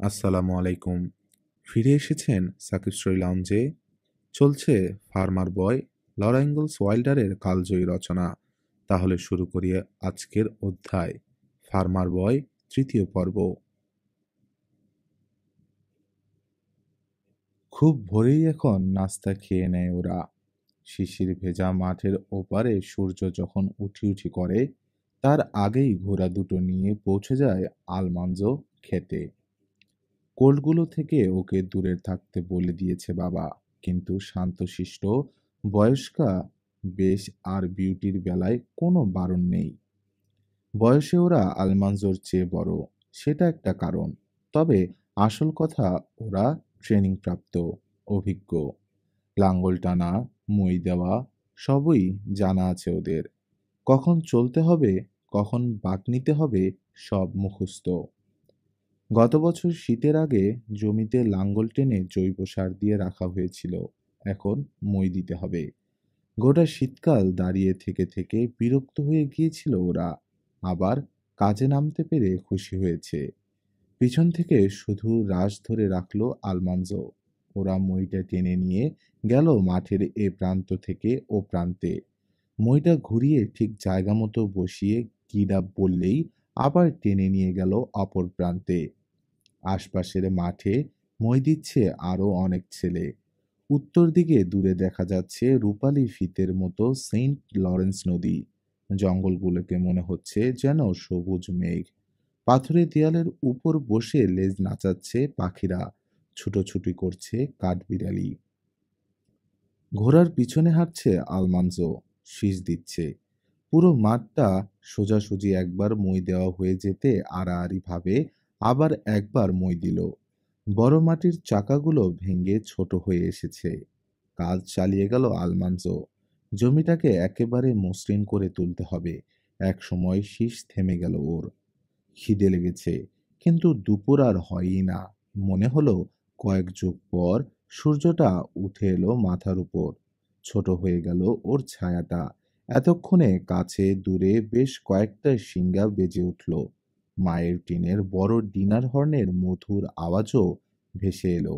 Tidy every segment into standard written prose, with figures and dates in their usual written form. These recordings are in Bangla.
আসসালামু আলাইকুম। ফিরে এসেছেন সাকিব স্টোরি লাউঞ্জে। চলছে ফার্মার বয় লরা ইনগলস ওয়াইল্ডারের কালজয়ী রচনা। তাহলে শুরু করি আজকের অধ্যায়, ফার্মার বয়, তৃতীয় পর্ব। খুব ভোরেই এখন নাস্তা খেয়ে নেয় ওরা। শিশির ভেজা মাঠের ওপারে সূর্য যখন উঠি উঠি করে, তার আগেই ঘোড়া দুটো নিয়ে পৌঁছে যায় আলমাঞ্জো খেতে। কোল্ডগুলো থেকে ওকে দূরে থাকতে বলে দিয়েছে বাবা, কিন্তু শান্তশিষ্ট বয়স্কা বেশ আর বিউটির বেলায় কোনো বারণ নেই। বয়সে ওরা আলমানজোর চেয়ে বড়, সেটা একটা কারণ। তবে আসল কথা, ওরা ট্রেনিং প্রাপ্ত, অভিজ্ঞ। লাঙ্গল টানা, মই দেওয়া, সবই জানা আছে ওদের। কখন চলতে হবে, কখন বাঁক নিতে হবে, সব মুখস্থ। গত বছর শীতের আগে জমিতে লাঙ্গল টেনে জৈব সার দিয়ে রাখা হয়েছিল, এখন মই দিতে হবে। গোটা শীতকাল দাঁড়িয়ে থেকে থেকে বিরক্ত হয়ে গিয়েছিল ওরা, আবার কাজে নামতে পেরে খুশি হয়েছে। পিছন থেকে শুধু রাশ ধরে রাখলো আলমানজো। ওরা মইটা টেনে নিয়ে গেল মাঠের এ প্রান্ত থেকে ও প্রান্তে। মইটা ঘুরিয়ে ঠিক জায়গা মতো বসিয়ে গিডা বললেই আবার টেনে নিয়ে গেল অপর প্রান্তে। আশপাশের মাঠে মই দিচ্ছে আরো অনেক ছেলে। উত্তর দিকে দূরে দেখা যাচ্ছে রূপালী ফিতের মতো সেন্ট লরেন্স নদী। জঙ্গলগুলোকে মনে হচ্ছে যেন সবুজ মেঘ। পাথরের দেয়ালের উপর বসে লেজ নাচাচ্ছে পাখিরা, ছুটোছুটি করছে কাঠবিড়ালি। ঘোড়ার পিছনে হাঁটছে আলমানজো, শীষ দিচ্ছে। পুরো মাঠটা সোজাসুজি একবার মই দেওয়া হয়ে যেতে আড়াআড়ি ভাবে আবার একবার মই দিল। বড় মাটির চাকাগুলো ভেঙে ছোট হয়ে এসেছে। কাজ চালিয়ে গেল আলমানজো। জমিটাকে একেবারে মসৃণ করে তুলতে হবে। এক সময় শীষ থেমে গেল ওর। খিদে লেগেছে, কিন্তু দুপুর আর হয়ই না। মনে হলো কয়েক যুগ পর সূর্যটা উঠে এলো মাথার উপর। ছোট হয়ে গেল ওর ছায়াটা। এতক্ষণে কাছে দূরে বেশ কয়েকটা শিঙ্গা বেজে উঠল। মায়ের টিনের বড় ডিনার হর্নের মধুর আওয়াজও ভেসে এলো।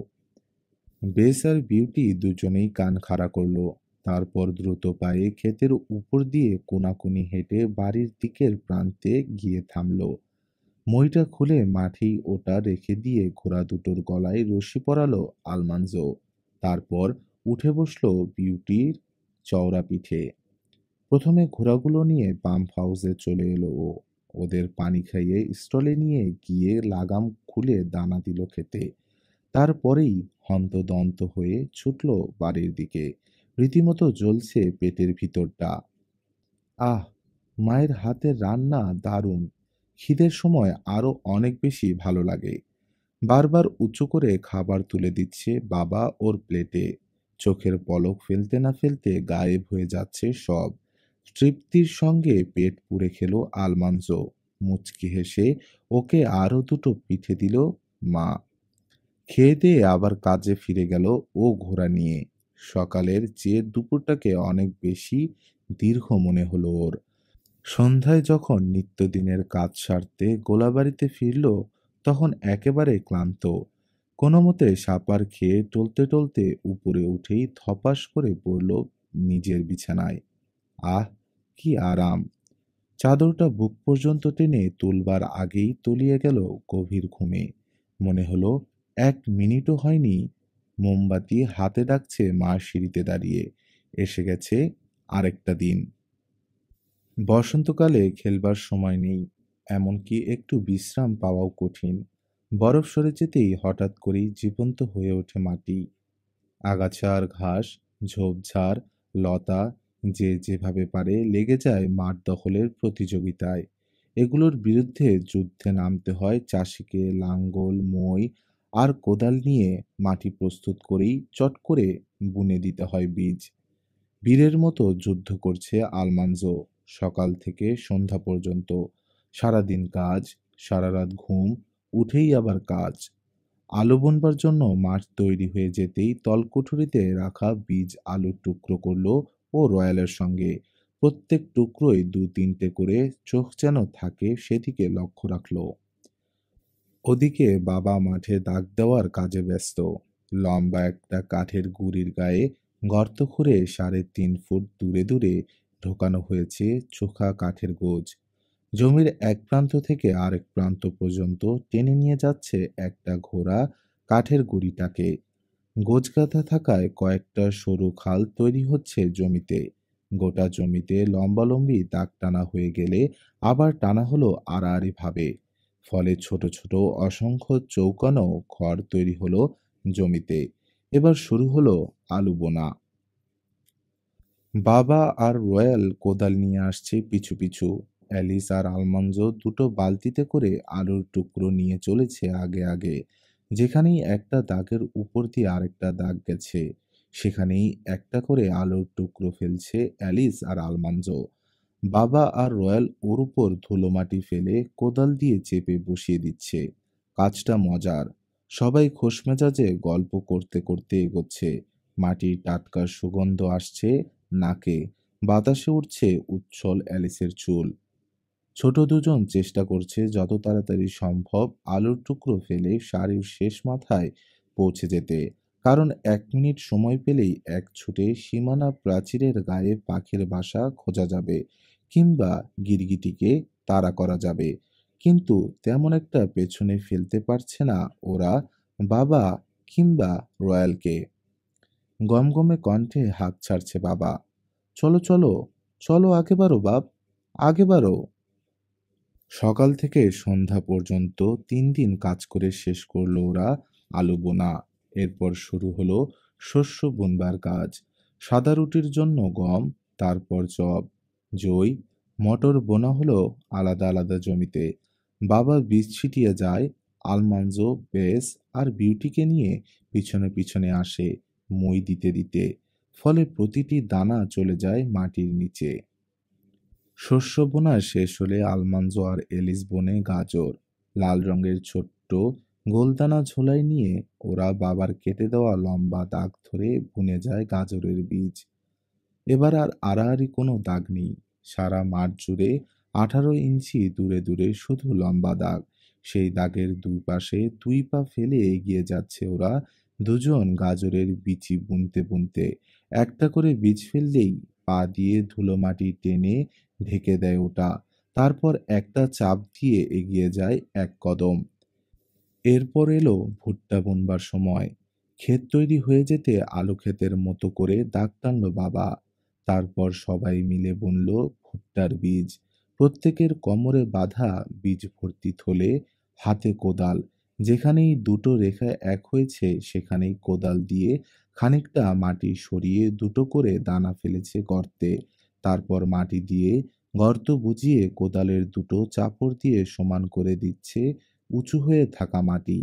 বেস আর বিউটি দুজনেই কান খাড়া করলো। তারপর দ্রুত পায়ে ক্ষেতের উপর দিয়ে কোনাকুনি হেঁটে বাড়ির দিকের প্রান্তে গিয়ে থামলো। মইটা খুলে মাঠেই ওটা রেখে দিয়ে ঘোড়া দুটোর গলায় রশি পরালো আলমানজো। তারপর উঠে বসলো বিউটির চওড়া পিঠে। প্রথমে ঘোড়াগুলো নিয়ে পাম্প হাউসে চলে এলো ও। ওদের পানি খাইয়ে স্টলে নিয়ে গিয়ে লাগাম খুলে দানা দিল খেতে। তারপরেই হন্তদন্ত হয়ে ছুটল বাড়ির দিকে। রীতিমতো জ্বলছে পেটের ভিতরটা। আহ, মায়ের হাতের রান্না দারুণ। খিদের সময় আরো অনেক বেশি ভালো লাগে। বারবার উঁচু করে খাবার তুলে দিচ্ছে বাবা ওর প্লেটে। চোখের পলক ফেলতে না ফেলতে গায়েব হয়ে যাচ্ছে সব। তৃপ্তির সঙ্গে পেট পুরে খেলো আলমানজো। মুচকি হেসে ওকে আরো দুটো পিঠে দিল মা। খেয়ে দিয়ে আবার কাজে ফিরে গেল ও ঘোড়া নিয়ে। সকালের চেয়ে দুপুরটাকে অনেক বেশি দীর্ঘ মনে হলো ওর। সন্ধ্যায় যখন নিত্যদিনের কাজ সারতে গোলাবাড়িতে ফিরল, তখন একেবারে ক্লান্ত। কোনো মতে সাপার খেয়ে টলতে টলতে উপরে উঠেই ধপাস করে পড়ল নিজের বিছানায়। আহ, কি আরাম! চাদরটা বুক পর্যন্ত টেনে তুলবার আগেই তলিয়ে গেল গভীর ঘুমে। মনে হলো 1 মিনিটও হয়নি, মোমবাতি হাতে ডাকছে মা সিঁড়িতে দাঁড়িয়ে। এসে গেছে আরেকটা দিন। বসন্তকালে খেলবার সময় নেই, এমনকি একটু বিশ্রাম পাওয়াও কঠিন। বরফ সরে যেতেই হঠাৎ করেই জীবন্ত হয়ে ওঠে মাটি। আগাছা আর ঘাস, ঝোপঝাড়, লতা, যে যেভাবে পারে লেগে যায় মাঠ দখলের প্রতিযোগিতায়। এগুলোর বিরুদ্ধে যুদ্ধে নামতে হয় চাষিকে। লাঙ্গল, মই আর কোদাল নিয়ে মাটি প্রস্তুত করেই চট করে বুনে দিতে হয় বীজ। বীরের মতো যুদ্ধ করছে আলমানজো। সকাল থেকে সন্ধ্যা পর্যন্ত সারাদিন কাজ, সারা রাত ঘুম, উঠেই আবার কাজ। আলু বুনবার জন্য মাঠ তৈরি হয়ে যেতেই তলকুঠুরিতে রাখা বীজ আলুর টুকরো করলো ও রয়্যালের সঙ্গে। প্রত্যেক টুকরোয় 2-3টে করে চোখ যেন থাকে সেদিকে লক্ষ্য রাখলো। ওদিকে বাবা মাঠে দাগ দেওয়ার কাজে ব্যস্ত। লম্বা একটা কাঠের গুঁড়ির গায়ে গর্ত খুঁড়ে 3.5 ফুট দূরে দূরে ঢোকানো হয়েছে চোখা কাঠের গোজ। জমির এক প্রান্ত থেকে আরেক প্রান্ত পর্যন্ত টেনে নিয়ে যাচ্ছে একটা ঘোড়া কাঠের গুঁড়িটাকে। গোছগাথা থাকায় কয়েকটা সরু খাল তৈরি হচ্ছে জমিতে। গোটা জমিতে লম্বালম্বি দাগ টানা হয়ে গেলে আবার টানা হলো আড়াআড়ি ভাবে। ফলে ছোট ছোট অসংখ্য চৌকানো ঘর তৈরি হলো জমিতে। এবার শুরু হলো আলু বোনা। বাবা আর রয়্যাল কোদাল নিয়ে আসছে পিছু পিছু। অ্যালিস আর আলমাঞ্জো দুটো বালতিতে করে আলুর টুকরো নিয়ে চলেছে আগে আগে। যেখানেই একটা দাগের উপর দিয়ে আরেকটা দাগ গেছে, সেখানেই একটা করে আলুর টুকরো ফেলছে অ্যালিস আর আলমাঞ্জো। বাবা আর রয়্যাল ওর উপর ধুলোমাটি ফেলে কোদাল দিয়ে চেপে বসিয়ে দিচ্ছে। কাজটা মজার। সবাই খোশমেজাজে গল্প করতে করতে এগোচ্ছে। মাটির টাটকা সুগন্ধ আসছে নাকে। বাতাসে উঠছে উচ্ছল অ্যালিসের চুল। ছোট দুজন চেষ্টা করছে যত তাড়াতাড়ি সম্ভব আলুর টুকরো ফেলে সারির শেষ মাথায় পৌঁছে যেতে। কারণ 1 মিনিট সময় পেলেই এক ছুটে সীমানা প্রাচীরের গায়ে পাখির বাসা খোঁজা যাবে, কিংবা গিরগিটিকে তাড়া করা যাবে। কিন্তু তেমন একটা পেছনে ফেলতে পারছে না ওরা বাবা কিংবা রয়্যালকে। গমগমে কণ্ঠে হাঁক ছাড়ছে বাবা। চলো চলো, চলো আগে বাড়ো বাপ, আগে বাড়ো। সকাল থেকে সন্ধ্যা পর্যন্ত 3 দিন কাজ করে শেষ করলো ওরা আলু বোনা। এরপর শুরু হলো শস্য বুনবার কাজ। সাদা রুটির জন্য গম, তারপর জব, জই, মটর বোনা হলো আলাদা আলাদা জমিতে। বাবা বীজ ছিটিয়ে যায়। আলমানজো, বেস আর বিউটিকে নিয়ে পিছনে পিছনে আসে মই দিতে দিতে। ফলে প্রতিটি দানা চলে যায় মাটির নিচে। শস্য বোনা শেষ হলে আলমানজো আর এলিস বনে গাজর। লাল রঙের ছোট্ট গোলদানা ঝোলায় নিয়ে ওরা বাবার কেটে দেওয়া লম্বা দাগ ধরে বুনে যায় গাজরের বীজ। এবার আর আড়াআড়ি কোনো দাগ নেই। সারা মাঠ জুড়ে 18 ইঞ্চি দূরে দূরে শুধু লম্বা দাগ। সেই দাগের দুই পাশে 2 পা ফেলে এগিয়ে যাচ্ছে ওরা দুজন গাজরের বিচি বুনতে বুনতে। একটা করে বীজ ফেললেই পা দিয়ে ধুলো মাটি টেনে ঢেকে দেয় ওটা। তারপর একটা চাপ দিয়ে এগিয়ে যায় 1 কদম। এরপর এলো ভুট্টা বুনবার সময়। ক্ষেত তৈরি হয়ে যেতে আলু ক্ষেতের মতো করে দাগ টানলো বাবা। তারপর সবাই মিলে বুনল ভুট্টার বীজ। প্রত্যেকের কোমরে বাঁধা বীজ ভর্তি থলে, হাতে কোদাল। যেখানেই দুটো রেখা এক হয়েছে সেখানেই কোদাল দিয়ে খানিকটা মাটি সরিয়ে দুটো করে দানা ফেলেছে গর্তে। তারপর মাটি দিয়ে গর্ত বুজিয়ে কোদালের দুটো চাপড় দিয়ে সমান করে দিচ্ছে উঁচু হয়ে থাকা মাটি।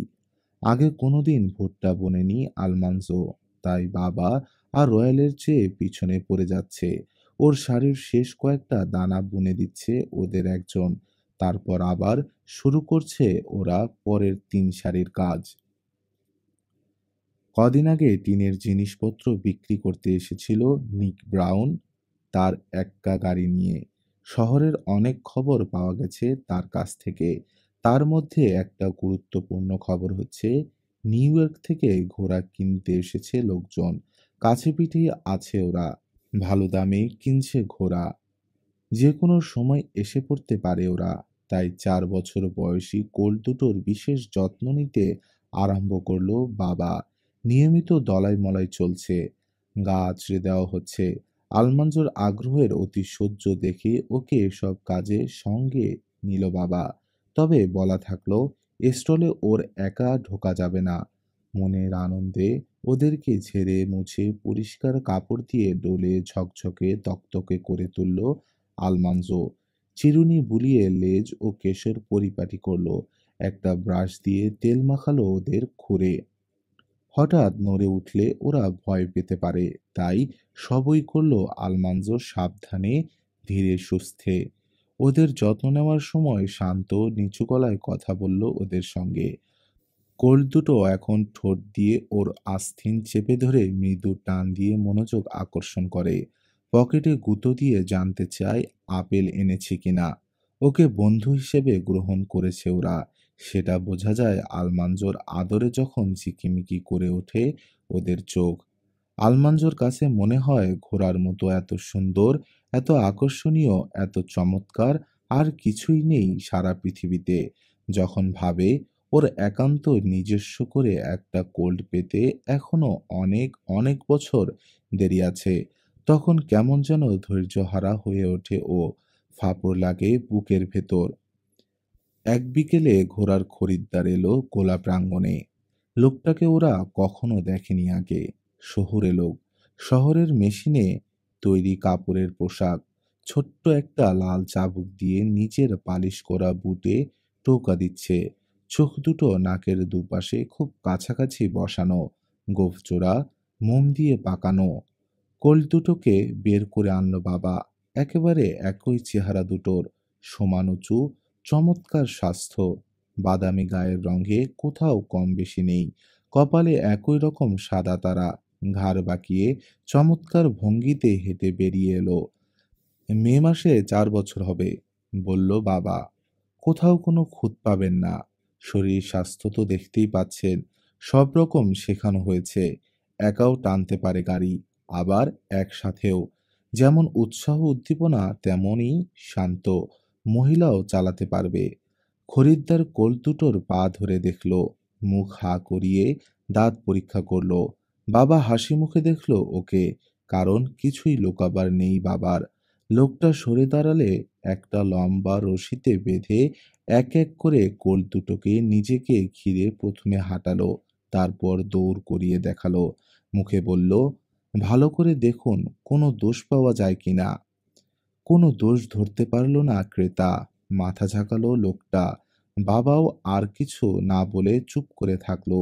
আগে কোনোদিন ভুট্টা বোনেনি আলমানজো, তাই বাবা আর রয়্যালের চেয়ে পিছনে পড়ে যাচ্ছে। ওর শাড়ির শেষ কয়েকটা দানা বুনে দিচ্ছে ওদের একজন। তারপর আবার শুরু করছে ওরা পরের 3 সারির কাজ। কদিন আগে টিনের জিনিসপত্র বিক্রি করতে এসেছিল নিক ব্রাউন তার এক্কা গাড়ি নিয়ে। শহরের অনেক খবর পাওয়া গেছে তার কাছ থেকে। তার মধ্যে একটা গুরুত্বপূর্ণ খবর হচ্ছে নিউ ইয়র্ক থেকে ঘোড়া কিনতে এসেছে লোকজন। কাছে পিঠেই আছে ওরা। ভালো দামে কিনছে ঘোড়া। যে কোনো সময় এসে পড়তে পারে ওরা। তাই 4 বছর বয়সী কোল দুটোর বিশেষ যত্ন নিতে আরম্ভ করলো বাবা। নিয়মিত দলাই মলাই চলছে, গা আঁচড়ে দেওয়া হচ্ছে। আলমাঞ্জোর আগ্রহের অতিশয্য দেখে ওকে এসব কাজে সঙ্গে নিল বাবা। তবে বলা থাকলো স্টলে ওর একা ঢোকা যাবে না। মনের আনন্দে ওদেরকে ঝেড়ে মুছে পরিষ্কার কাপড় দিয়ে ডোলে ঝকঝকে তকতকে করে তুলল আলমানজো। চিরুনি বুলিয়ে লেজ ও কেশের পরিপাটি করলো। একটা ব্রাশ দিয়ে তেল মাখালো ওদের খুরে। হঠাৎ নড়ে উঠলে ওরা ভয় পেতে পারে, তাই সবই করলো আলমানজো সাবধানে, ধীরে সুস্থে। ওদের যত্ন নেওয়ার সময় শান্ত নিচু গলায় কথা বলল ওদের সঙ্গে। কোল দুটো এখন ঠোঁট দিয়ে ওর আস্তিন চেপে ধরে মৃদু টান দিয়ে মনোযোগ আকর্ষণ করে। পকেটে গুঁতো দিয়ে জানতে চায় আপেল এনেছে কিনা। ওকে বন্ধু হিসেবে গ্রহণ করেছে ওরা। সেটা বোঝা যায় আলমাঞ্জোর আদরে যখন ঝিকিমিকি করে ওঠে ওদের চোখ। আলমাঞ্জোর কাছে মনে হয় ঘোড়ার মতো এত সুন্দর, এত আকর্ষণীয়, এত চমৎকার আর কিছুই নেই সারা পৃথিবীতে। যখন ভাবে ওর একান্ত নিজস্ব করে একটা কোল্ড পেতে এখনো অনেক অনেক বছর দেরি আছে, তখন কেমন যেন ধৈর্যহারা হয়ে ওঠে ও, ফাঁপড় লাগে বুকের ভেতর। এক বিকেলে ঘোড়ার খরিদ্দার এলো গোলা প্রাঙ্গণে। লোকটাকে ওরা কখনো দেখেনি আগে। শহুরে লোক, শহরের মেশিনে তৈরি কাপড়ের পোশাক, ছোট্ট একটা লাল চাবুক দিয়ে নিচের পালিশ করা বুটে টোকা দিচ্ছে। চোখ দুটো নাকের দুপাশে খুব কাছাকাছি বসানো, গোঁফজোড়া মোম দিয়ে পাকানো। কোল দুটোকে বের করে আনলো বাবা। একেবারে একই চেহারা দুটোর, সমান উঁচু, চমৎকার স্বাস্থ্য, বাদামি গায়ের রঙে কোথাও কম বেশি নেই। কপালে একই রকম সাদা তারা। ঘাড় বাঁকিয়ে চমৎকার ভঙ্গিতে হেঁটে বেরিয়ে এলো। মে মাসে 4 বছর হবে, বলল বাবা। কোথাও কোনো খুঁত পাবেন না। শরীর স্বাস্থ্য তো দেখতেই পাচ্ছেন। সব রকম শেখানো হয়েছে। একাও টানতে পারে গাড়ি, আবার একসাথেও। যেমন উৎসাহ উদ্দীপনা তেমনই শান্ত। মহিলাও চালাতে পারবে। খরিদ্দার কোল দুটোর পা ধরে দেখল, মুখ হা করিয়ে দাঁত পরীক্ষা করল। বাবা হাসি মুখে দেখল ওকে, কারণ কিছুই লুকাবার নেই বাবার। লোকটা সরে দাঁড়ালে একটা লম্বা রশিতে বেঁধে এক এক করে কোল দুটোকে নিজেকে ঘিরে প্রথমে হাঁটালো, তারপর দৌড় করিয়ে দেখালো। মুখে বলল, ভালো করে দেখুন কোনো দোষ পাওয়া যায় কিনা। কোনো দোষ ধরতে পারল না ক্রেতা। মাথা ঝাঁকালো লোকটা। বাবাও আর কিছু না বলে চুপ করে থাকলো।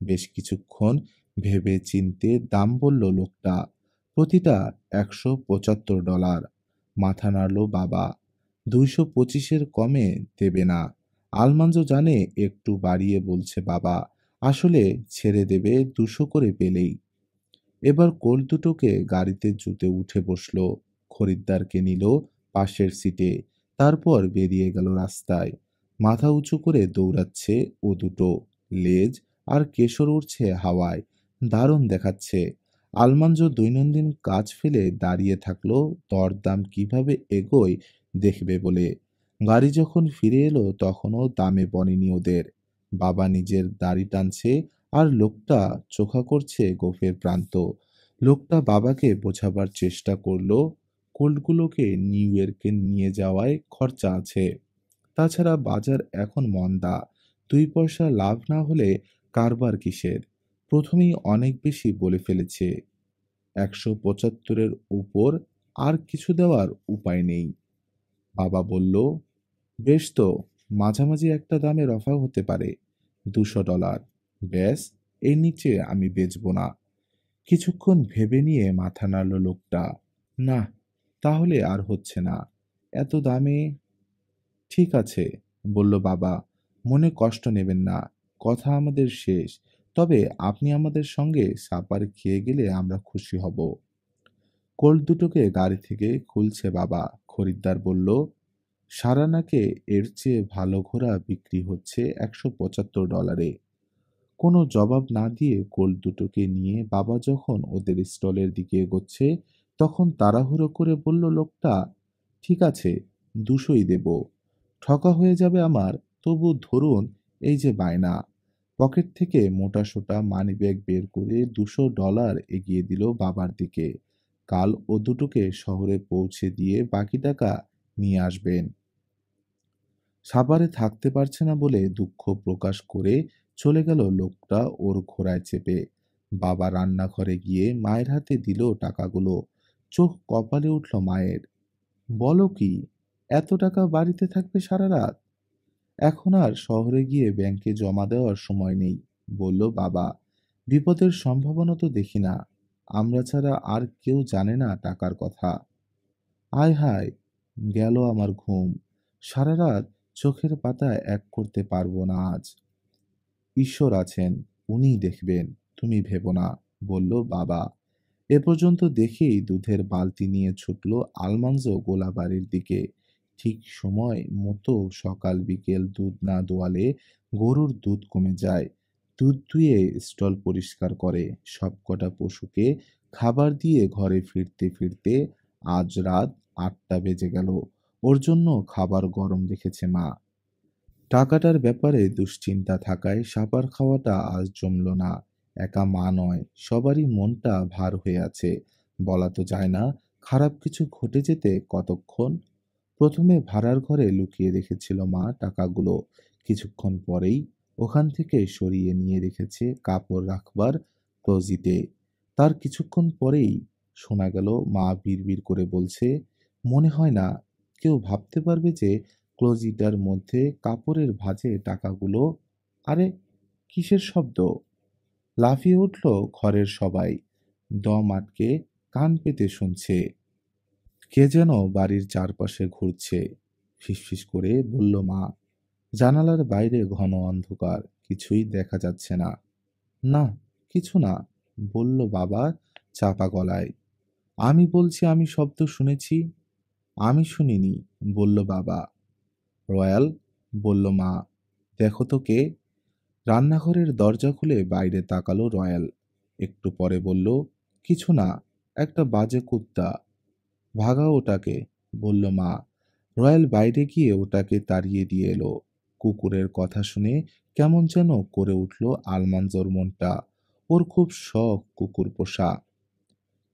বেশ কিছুক্ষণ ভেবে চিনতে দাম বলল লোকটা। প্রতিটা $175। মাথা নাড়ল বাবা। 225-এর কমে দেবে না। আলমাঞ্জো জানে একটু বাড়িয়ে বলছে বাবা। আসলে ছেড়ে দেবে 200 করে পেলেই। এবার কোল দুটোকে গাড়িতে জুতে উঠে বসলো। খরিদ্দারকে নিল পাশের সিটে। তারপর বেরিয়ে গেল রাস্তায়। মাথা উঁচু করে দৌড়াচ্ছে ও দুটো। লেজ আর কেশর উড়ছে হাওয়ায়। দারুণ দেখাচ্ছে। আলমাঞ্জো দৈনন্দিন কাজ ফেলে দাঁড়িয়ে থাকলো দরদাম কিভাবে এগোয় দেখবে বলে। গাড়ি যখন ফিরে এলো তখনও দামে বনেনি ওদের। বাবা নিজের দাড়ি টানছে আর লোকটা চোখা করছে গোঁফের প্রান্ত। লোকটা বাবাকে বোঝাবার চেষ্টা করলো কোল্ডগুলোকে নিউ ইয়র্কে নিয়ে যাওয়ায় খরচা আছে। তাছাড়া বাজার এখন মন্দা। 2 পয়সা লাভ না হলে কারবার কিসের। প্রথমেই অনেক বেশি বলে ফেলেছে। 175-এর উপর আর কিছু দেওয়ার উপায় নেই। বাবা বলল, বেশ তো, মাঝামাঝি একটা দামের অফার হতে পারে। $200। ব্যাস, এর নিচে আমি বেচব না। কিছুক্ষণ ভেবে নিয়ে মাথা নাড়ল লোকটা। না, তাহলে আর হচ্ছে না। এত দামে। ঠিক আছে, বলল বাবা। মনে কষ্ট নেবেন না। কথা আমাদের শেষ। তবে আপনি আমাদের সঙ্গে সাপার খেয়ে গেলে আমরা খুশি হব। কোল্ড দুটোকে গাড়ি থেকে খুলছে বাবা। খরিদ্দার বলল, সারানাকে এর চেয়ে ভালো ঘোড়া বিক্রি হচ্ছে $175। কোনো জবাব না দিয়ে কোল দুটোকে নিয়ে বাবা যখন ওদের স্টলের দিকে এগোচ্ছে, তখন তাড়াহুড়ো করে বলল লোকটা, ঠিক আছে, 200-ই দেব। ঠকা হয়ে যাবে আমার, তবু ধরুন, এই যে বায়না। পকেট থেকে মোটাসোটা মানিব্যাগ বের করে $200 এগিয়ে দিল বাবার দিকে। কাল ও দুটোকে শহরে পৌঁছে দিয়ে বাকি টাকা নিয়ে আসবেন। সাভারে থাকতে পারছে না বলে দুঃখ প্রকাশ করে চলে গেল লোকটা ওর ঘোড়ায় চেপে। বাবা রান্নাঘরে গিয়ে মায়ের হাতে দিল টাকাগুলো। চোখ কপালে উঠল মায়ের। বলো কি, এত টাকা বাড়িতে থাকবে সারা রাত? এখন আর শহরে গিয়ে ব্যাংকে জমা দেওয়ার সময় নেই, বলল বাবা। বিপদের সম্ভাবনা তো দেখি না। আমরা ছাড়া আর কেউ জানে না টাকার কথা। আয় হায়, গেল আমার ঘুম। সারা রাত চোখের পাতায় এক করতে পারবো না আজ। ঈশ্বর আছেন, উনিই দেখবেন, তুমি ভেবো না, বলল বাবা। এ পর্যন্ত দেখেই দুধের বালতি নিয়ে ছুটল আলমান্জো গোলাবাড়ির দিকে। ঠিক সময় মতো সকাল বিকেল দুধ না দোয়ালে গরুর দুধ কমে যায়। দুধ দুয়ে স্টল পরিষ্কার করে সবকটা পশুকে খাবার দিয়ে ঘরে ফিরতে ফিরতে আজ রাত ৮টা বেজে গেল। ওর জন্য খাবার গরম রেখেছে মা। টাকাটার ব্যাপারে দুশ্চিন্তা থাকায় সাপার খাওয়াটা আজ জমল না। একা মা নয়, সবারই মনটা ভার হয়ে আছে। বলা তো যায় না, খারাপ কিছু ঘটে যেতে কতক্ষণ। প্রথমে ভাড়ার ঘরে লুকিয়ে রেখেছিল মা টাকাগুলো। কিছুক্ষণ পরেই ওখান থেকে সরিয়ে নিয়ে রেখেছে কাপড় রাখবার ক্লোজিতে। তার কিছুক্ষণ পরেই শোনা গেল মা বিড়বিড় করে বলছে, মনে হয় না কেউ ভাবতে পারবে যে ক্লোজিটার মধ্যে কাপড়ের ভাঁজে টাকাগুলো। আরে, কিসের শব্দ? লাফিয়ে উঠল ঘরের সবাই। দম আটকে কান পেতে শুনছে। কে যেন বাড়ির চারপাশে ঘুরছে। ফিসফিস করে বলল মা। জানালার বাইরে ঘন অন্ধকার, কিছুই দেখা যাচ্ছে না। না, কিছু না, বলল বাবা চাপা গলায়। আমি বলছি আমি শব্দ শুনেছি। আমি শুনিনি, বলল বাবা। রয়্যাল, বলল মা। দেখো তো কে। রান্নাঘরের দরজা খুলে বাইরে তাকালো রয়্যাল। একটু পরে বলল, কিছু না, একটা বাজে কুত্তা। ভাগাও ওটাকে, বলল মা। রয়্যাল বাইরে গিয়ে ওটাকে তাড়িয়ে দিয়ে এলো। কুকুরের কথা শুনে কেমন যেন করে উঠল আলমাঞ্জোর মনটা। ওর খুব শখ কুকুর পোষা।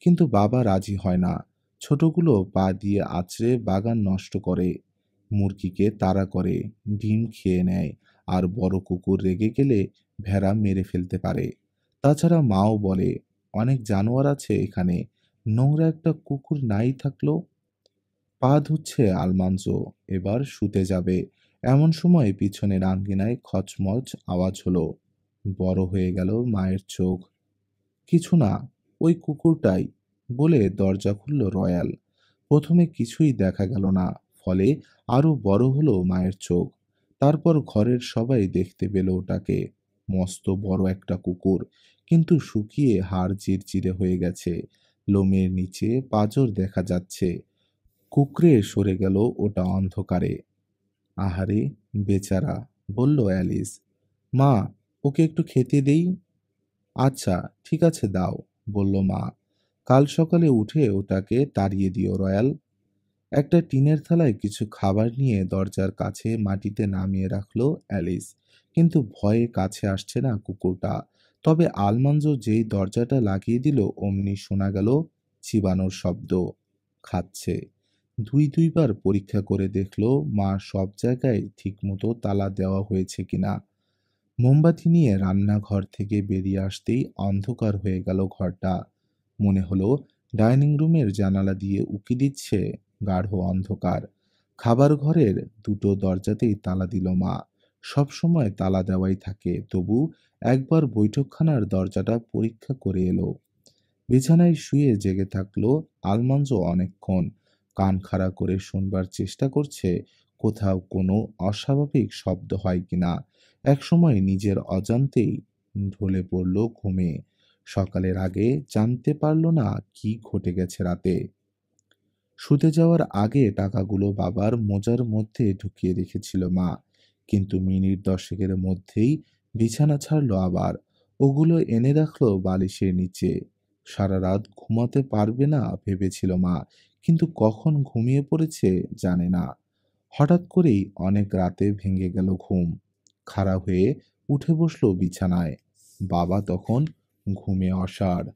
কিন্তু বাবা রাজি হয় না। ছোটগুলো পা দিয়ে আছড়ে বাগান নষ্ট করে, মুরগিকে তাড়া করে, ডিম খেয়ে নেয়, আর বড় কুকুর রেগে গেলে ভেড়া মেরে ফেলতে পারে। তাছাড়া মাও বলে, অনেক জানোয়ার আছে এখানে, নোংরা একটা কুকুর নাই থাকলো। পা ধুচ্ছে আলমাঞ্জো, এবার শুতে যাবে। এমন সময় পিছনের আঙ্গিনায় খচমচ আওয়াজ হলো। বড় হয়ে গেল মায়ের চোখ। কিছু না, ওই কুকুরটাই, বলে দরজা খুলল রয়্যাল। প্রথমে কিছুই দেখা গেল না, ফলে আরো বড় হলো মায়ের চোখ। তারপর ঘরের সবাই দেখতে পেল ওটাকে। মস্ত বড় একটা কুকুর, কিন্তু শুকিয়ে হাড় চিরচিরে হয়ে গেছে। লোমের নিচে পাঁজর দেখা যাচ্ছে। কুঁকড়ে সরে গেল ওটা অন্ধকারে। আহারে, বেচারা, বলল অ্যালিস। মা, ওকে একটু খেতে দেই। আচ্ছা, ঠিক আছে দাও, বলল মা। কাল সকালে উঠে ওটাকে তাড়িয়ে দিও রয়্যাল। একটা টিনের থালায় কিছু খাবার নিয়ে দরজার কাছে মাটিতে নামিয়ে রাখলো অ্যালিস। কিন্তু ভয়ে কাছে আসছে না কুকুরটা। তবে আলমাঞ্জো যেই দরজাটা লাগিয়ে দিল অমনি শোনা গেল চিবানোর শব্দ। খাচ্ছে। দুইবার পরীক্ষা করে দেখলো মা সব জায়গায় ঠিকমতো তালা দেওয়া হয়েছে কিনা। মোমবাতি নিয়ে রান্নাঘর থেকে বেরিয়ে আসতেই অন্ধকার হয়ে গেল ঘরটা। মনে হলো ডাইনিং রুমের জানালা দিয়ে উকি দিচ্ছে গাঢ় অন্ধকার। খাবার ঘরের দুটো দরজাতেই তালা দিল মা। সব সময় তালা দেওয়াই থাকে, তবু একবার বৈঠকখানার দরজাটা পরীক্ষা করে এলো। বিছানায় শুয়ে জেগে থাকলো আলমাঞ্জো অনেকক্ষণ। কান খাড়া করে শুনবার চেষ্টা করছে কোথাও কোনো অস্বাভাবিক শব্দ হয় কিনা। একসময় নিজের অজান্তেই ঢলে পড়ল ঘুমে। সকালের আগে জানতে পারল না কি ঘটে গেছে রাতে। শুতে যাওয়ার আগে টাকাগুলো বাবার মোজার মধ্যে ঢুকিয়ে রেখেছিল মা, কিন্তু মিনিট দশেকের মধ্যেই বিছানা ছাড়লো আবার। ওগুলো এনে রাখলো বালিশের নিচে। সারা রাত ঘুমাতে পারবে না ভেবেছিল মা, কিন্তু কখন ঘুমিয়ে পড়েছে জানে না। হঠাৎ করেই অনেক রাতে ভেঙে গেল ঘুম। খাড়া হয়ে উঠে বসলো বিছানায়। বাবা তখন ঘুমে অসাড়।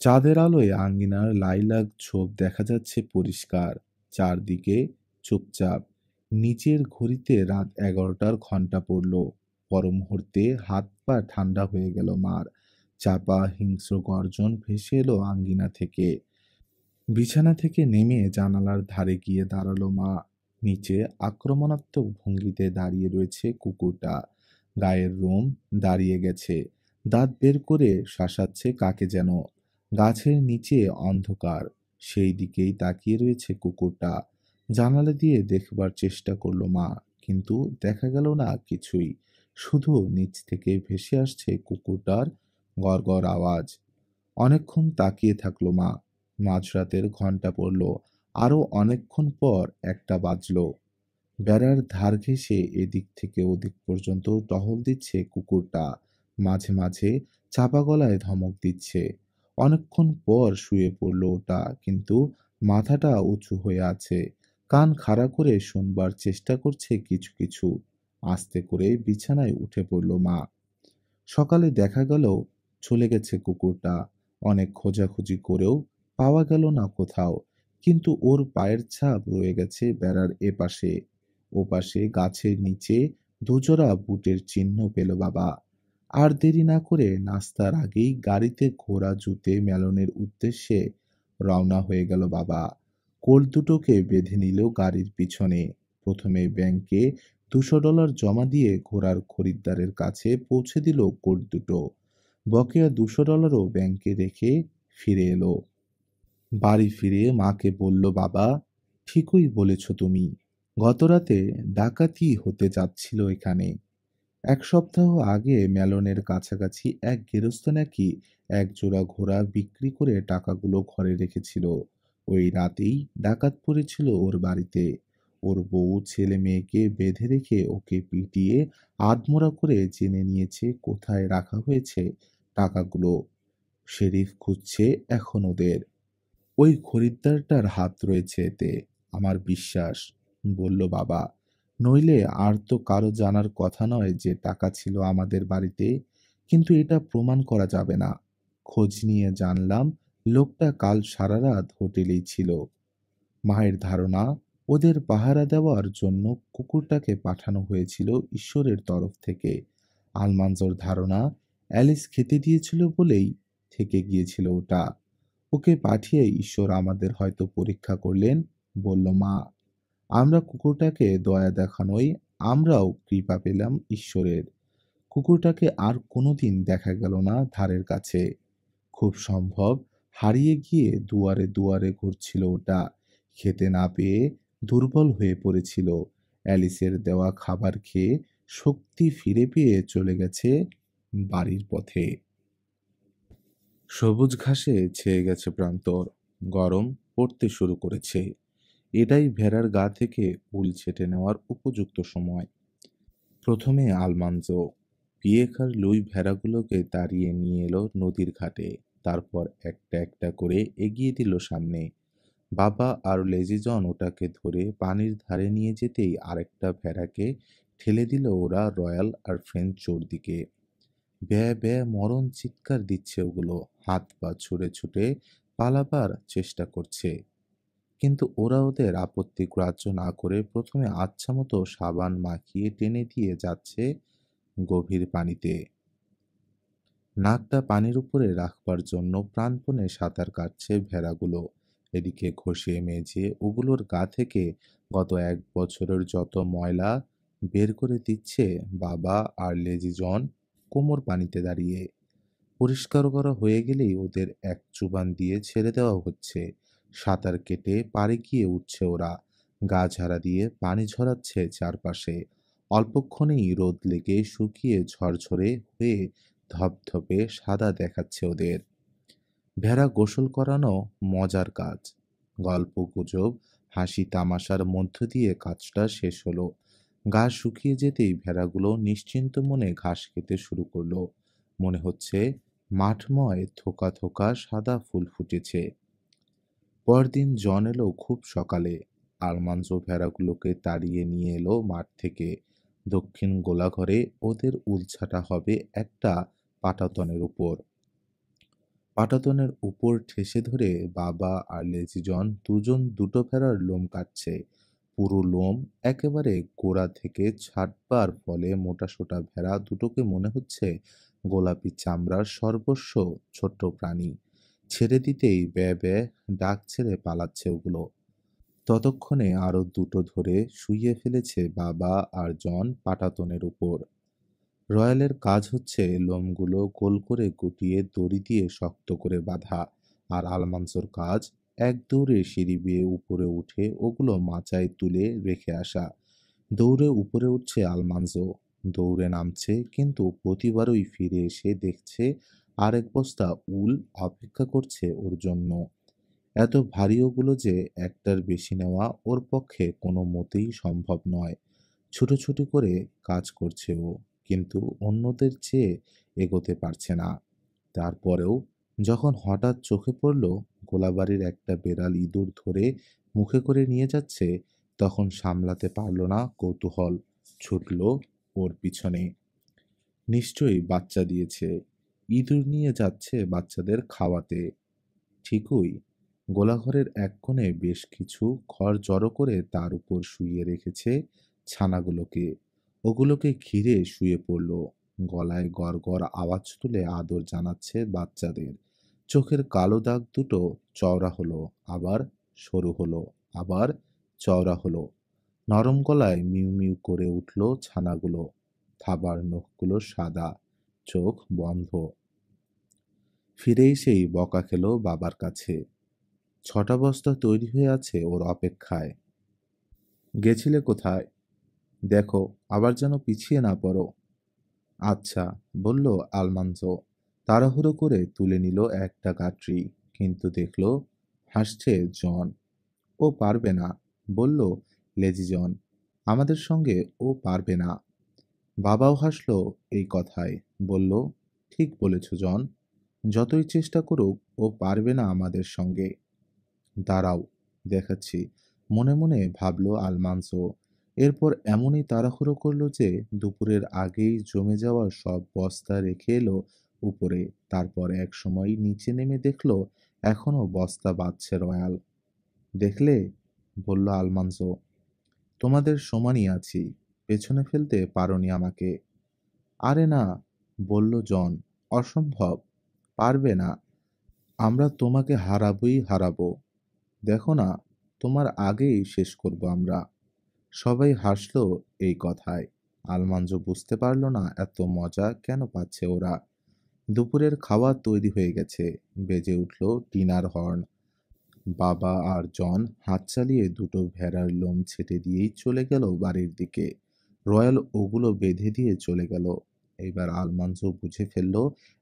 চাঁদের আলোয় আঙ্গিনার লাইলাক ঝোপ দেখা যাচ্ছে পরিষ্কার। চারদিকে চুপচাপ। নিচের ঘড়িতে রাত 11টার ঘন্টা পড়ল। পর মুহূর্তে হাত পা ঠান্ডা হয়ে গেল মার। চাপা হিংস্র গর্জন ভেসে এলো আঙ্গিনা থেকে। বিছানা থেকে নেমে জানালার ধারে গিয়ে দাঁড়ালো মা। নিচে আক্রমণাত্মক ভঙ্গিতে দাঁড়িয়ে রয়েছে কুকুরটা। গায়ের লোম দাঁড়িয়ে গেছে, দাঁত বের করে শাসাচ্ছে কাকে যেন। গাছের নিচে অন্ধকার, সেই দিকেই তাকিয়ে রয়েছে কুকুরটা। জানালা দিয়ে দেখবার চেষ্টা করলো মা, কিন্তু দেখা গেল না কিছুই। শুধু নিচ থেকে ভেসে আসছে কুকুরটার গড়গড় আওয়াজ। অনেকক্ষণ তাকিয়ে থাকলো মা। মাঝরাতের ঘন্টা পড়ল। আরো অনেকক্ষণ পর একটা বাজলো। বেড়ার ধার ঘেঁষে এদিক থেকে ওদিক পর্যন্ত টহল দিচ্ছে কুকুরটা। মাঝে মাঝে চাপা গলায় ধমক দিচ্ছে। অনেকক্ষণ পর শুয়ে পড়ল ওটা, কিন্তু মাথাটা উঁচু হয়ে আছে। কান খাড়া করে শুনবার চেষ্টা করছে কিছু কিছু। আস্তে করে বিছানায় উঠে পড়ল মা। সকালে দেখা গেল চলে গেছে কুকুরটা। অনেক খোঁজাখুঁজি করেও পাওয়া গেল না কোথাও। কিন্তু ওর পায়ের ছাপ রয়ে গেছে বেড়ার এপাশে ওপাশে গাছের নিচে। দুজোড়া বুটের চিহ্ন পেল বাবা। আর দেরি না করে নাস্তার আগেই গাড়িতে ঘোড়া জুতে মেলনের উদ্দেশ্যে রওনা হয়ে গেল বাবা। কোল দুটোকে বেঁধে নিল গাড়ির পিছনে। প্রথমে ব্যাংকে $200 জমা দিয়ে ঘোড়ার খরিদ্দারের কাছে পৌঁছে দিল কোট দুটো। বকেয়া $200ও ব্যাংকে রেখে ফিরে এলো। বাড়ি ফিরে মাকে বলল, বাবা, ঠিকই বলেছ তুমি। গতরাতে ডাকাতি হতে যাচ্ছিল এখানে। 1 সপ্তাহ আগে মেলনের কাছাকাছি এক গেরস্ত নাকি এক জোড়া ঘোড়া বিক্রি করে টাকাগুলো ঘরে রেখেছিল। ওই রাতেই ডাকাত পড়েছিল ওর বাড়িতে। ওর বউ ছেলে মেয়েকে বেঁধে রেখে ওকে পিটিয়ে আধমরা করে জেনে নিয়েছে কোথায় রাখা হয়েছে টাকাগুলো। শেরিফ খুঁজছে এখন ওদের। ওই খরিদ্দারটার হাত রয়েছে এতে, আমার বিশ্বাস, বলল বাবা। নইলে আর তো কারো জানার কথা নয় যে টাকা ছিল আমাদের বাড়িতে। কিন্তু এটা প্রমাণ করা যাবে না। খোঁজ নিয়ে জানলাম লোকটা কাল সারা রাত হোটেলেই ছিল। মায়ের ধারণা, ওদের পাহারা দেওয়ার জন্য কুকুরটাকে পাঠানো হয়েছিল ঈশ্বরের তরফ থেকে। আলমানজোর ধারণা, অ্যালিস খেতে দিয়েছিল বলেই থেকে গিয়েছিল ওটা। ওকে পাঠিয়ে ঈশ্বর আমাদের হয়তো পরীক্ষা করলেন, বলল মা। আমরা কুকুরটাকে দয়া দেখানোয় আমরাও কৃপা পেলাম ঈশ্বরের। কুকুরটাকে আর কোনোদিন দেখা গেল না ধারের কাছে। খুব সম্ভব হারিয়ে গিয়ে দুয়ারে দুয়ারে ঘুরছিল ওটা। খেতে না পেয়ে দুর্বল হয়ে পড়েছিল। অ্যালিসের দেওয়া খাবার খেয়ে শক্তি ফিরে পেয়ে চলে গেছে বাড়ির পথে। সবুজ ঘাসে ছেয়ে গেছে প্রান্তর। গরম পড়তে শুরু করেছে। এটাই ভেড়ার গা থেকে উল ছেটে নেওয়ার উপযুক্ত সময়। প্রথমে আলমানজো পিয়েখার লুই ভেড়াগুলোকে তাড়িয়ে নিয়ে এলো নদীর ঘাটে। তারপর একটা একটা করে এগিয়ে দিল সামনে। বাবা আর লেজিজন ওটাকে ধরে পানির ধারে নিয়ে যেতেই আরেকটা ভেড়াকে ঠেলে দিল ওরা রয়্যাল আর ফ্রেঞ্চ চোর দিকে। ব্যয় ব্যয় মরণ চিৎকার দিচ্ছে ওগুলো, হাত পা ছুড়ে ছুটে পালাবার চেষ্টা করছে। কিন্তু ওরা ওদের আপত্তি গ্রাহ্য না করে প্রথমে আচ্ছা মতো সাবান মাখিয়ে টেনে দিয়ে যাচ্ছে গভীর পানিতে। নাকটা পানির উপরে রাখবার জন্য প্রাণপণে সাঁতার কাটছে ভেড়াগুলো। এদিকে ঘষে মেজে ওগুলোর গা থেকে গত 1 বছরের যত ময়লা বের করে দিচ্ছে বাবা আর লেজি জন কোমর পানিতে দাঁড়িয়ে। পরিষ্কার করা হয়ে গেলেই ওদের এক চুবান দিয়ে ছেড়ে দেওয়া হচ্ছে। সাঁতার কেটে পাড়ে গিয়ে উঠছে ওরা। গা ঝাড়া দিয়ে পানি ঝরাচ্ছে চারপাশে। অল্পক্ষণেই রোদ লেগে শুকিয়ে ঝরঝরে হয়ে ধপধপে সাদা দেখাচ্ছে ওদের। ভেড়া গোসল করানো মজার কাজ। গল্প গুজব হাসি তামাশার মধ্য দিয়ে কাজটা শেষ হলো। গা শুকিয়ে যেতেই ভেড়াগুলো নিশ্চিন্ত মনে ঘাস খেতে শুরু করলো। মনে হচ্ছে মাঠময় থোকা থোকা সাদা ফুল ফুটেছে। পরদিন জন এলো খুব সকালে। আলমানজো ভেড়াগুলোকে তাড়িয়ে নিয়ে এলো মাঠ থেকে। দক্ষিণ গোলাঘরে ওদের উলছাটা হবে একটা পাটাতনের উপর। পাটাতনের উপর ঠেসে ধরে বাবা আর লেজিজন দুজন দুটো ভেড়ার লোম কাটছে। পুরো লোম একেবারে গোড়া থেকে ছাড়বার ফলে মোটাসোটা ভেড়া দুটোকে মনে হচ্ছে গোলাপি চামড়ার সর্বস্ব ছোট্ট প্রাণী। ছেড়ে দিতেই ব্যয় ব্যয় ডাক ছেড়ে পালাচ্ছে ওগুলো। ততক্ষণে আরো দুটো ধরে শুইয়ে ফেলেছে বাবা আর জন পাটাতনের উপর। রয়্যালের কাজ হচ্ছে লোমগুলো গোল করে গুটিয়ে দড়ি দিয়ে শক্ত করে বাঁধা। আর আলমান্সোর কাজ এক দৌড়ে সিঁড়ি বেয়ে উপরে উঠে ওগুলো মাচায় তুলে রেখে আসা। দৌড়ে উপরে উঠছে আলমান্সো, দৌড়ে নামছে, কিন্তু প্রতিবারই ফিরে এসে দেখছে আরেক বস্তা উল অপেক্ষা করছে ওর জন্য। এত ভারী ওগুলো যে একটার বেশি নেওয়া ওর পক্ষে কোনো মতেই সম্ভব নয়। ছুটোছুটি করে কাজ করছে ও, কিন্তু অন্যদের চেয়ে এগোতে পারছে না। তারপরেও যখন হঠাৎ চোখে পড়ল গোলাবাড়ির একটা বেড়াল ইঁদুর ধরে মুখে করে নিয়ে যাচ্ছে, তখন সামলাতে পারল না কৌতূহল, ছুটল ওর পিছনে। নিশ্চয়ই বাচ্চা দিয়েছে, ইঁদুর নিয়ে যাচ্ছে বাচ্চাদের খাওয়াতে। ঠিকই, গোলাঘরের এক কোণে বেশ কিছু খড় জড়ো করে তার উপর শুইয়ে রেখেছে ছানাগুলোকে। ওগুলোকে ঘিরে শুয়ে পড়ল, গলায় গড়গড় আওয়াজ তুলে আদর জানাচ্ছে বাচ্চাদের। চোখের কালো দাগ দুটো চওড়া হলো, আবার সরু হলো, আবার চওড়া হলো। নরম গলায় মিউ মিউ করে উঠল ছানাগুলো। থাবার নখগুলো সাদা, চোখ বন্ধ। ফিরেই সেই বকা খেলো বাবার কাছে। ৬টা বস্তা তৈরি হয়ে আছে ওর অপেক্ষায়। গেছিলে কোথায়? দেখো আবার যেন পিছিয়ে না পড়ো। আচ্ছা, বলল আলমান্জো। তাড়াহুড়ো করে তুলে নিল একটা গাঁটরি, কিন্তু দেখল হাসছে জন। ও পারবে না, বলল লেজি জন। আমাদের সঙ্গে ও পারবে না। বাবাও হাসলো এই কথায়, বলল, ঠিক বলেছ জন, যতই চেষ্টা করুক ও পারবে না আমাদের সঙ্গে। দাঁড়াও, দেখাচ্ছি, মনে মনে ভাবল আলমান্সো। এরপর এমনই তাড়াহুড়ো করলো যে দুপুরের আগেই জমে যাওয়া সব বস্তা রেখে এলো উপরে। তারপর এক সময় নিচে নেমে দেখলো এখনো বস্তা বাঁধছে রয়্যাল। দেখলে, বলল আলমান্সো, তোমাদের সমানই আছি, পেছনে ফেলতে পারোনি আমাকে। আরে না, বলল জন, অসম্ভব, পারবে না, আমরা তোমাকে হারাবোই হারাবো। দেখো না, তোমার আগেই শেষ করব আমরা। সবাই হাসলো এই কথায়। আলমান্জো বুঝতে পারল না এত মজা কেন পাচ্ছে ওরা। দুপুরের খাওয়া তৈরি হয়ে গেছে, বেজে উঠল ডিনার হর্ন। বাবা আর জন হাত চালিয়ে দুটো ভেড়ার লোম ছেটে দিয়েই চলে গেল বাড়ির দিকে। রয়্যাল ওগুলো বেঁধে দিয়ে চলে গেল। এবার আলমান্জো বুঝে ফেলল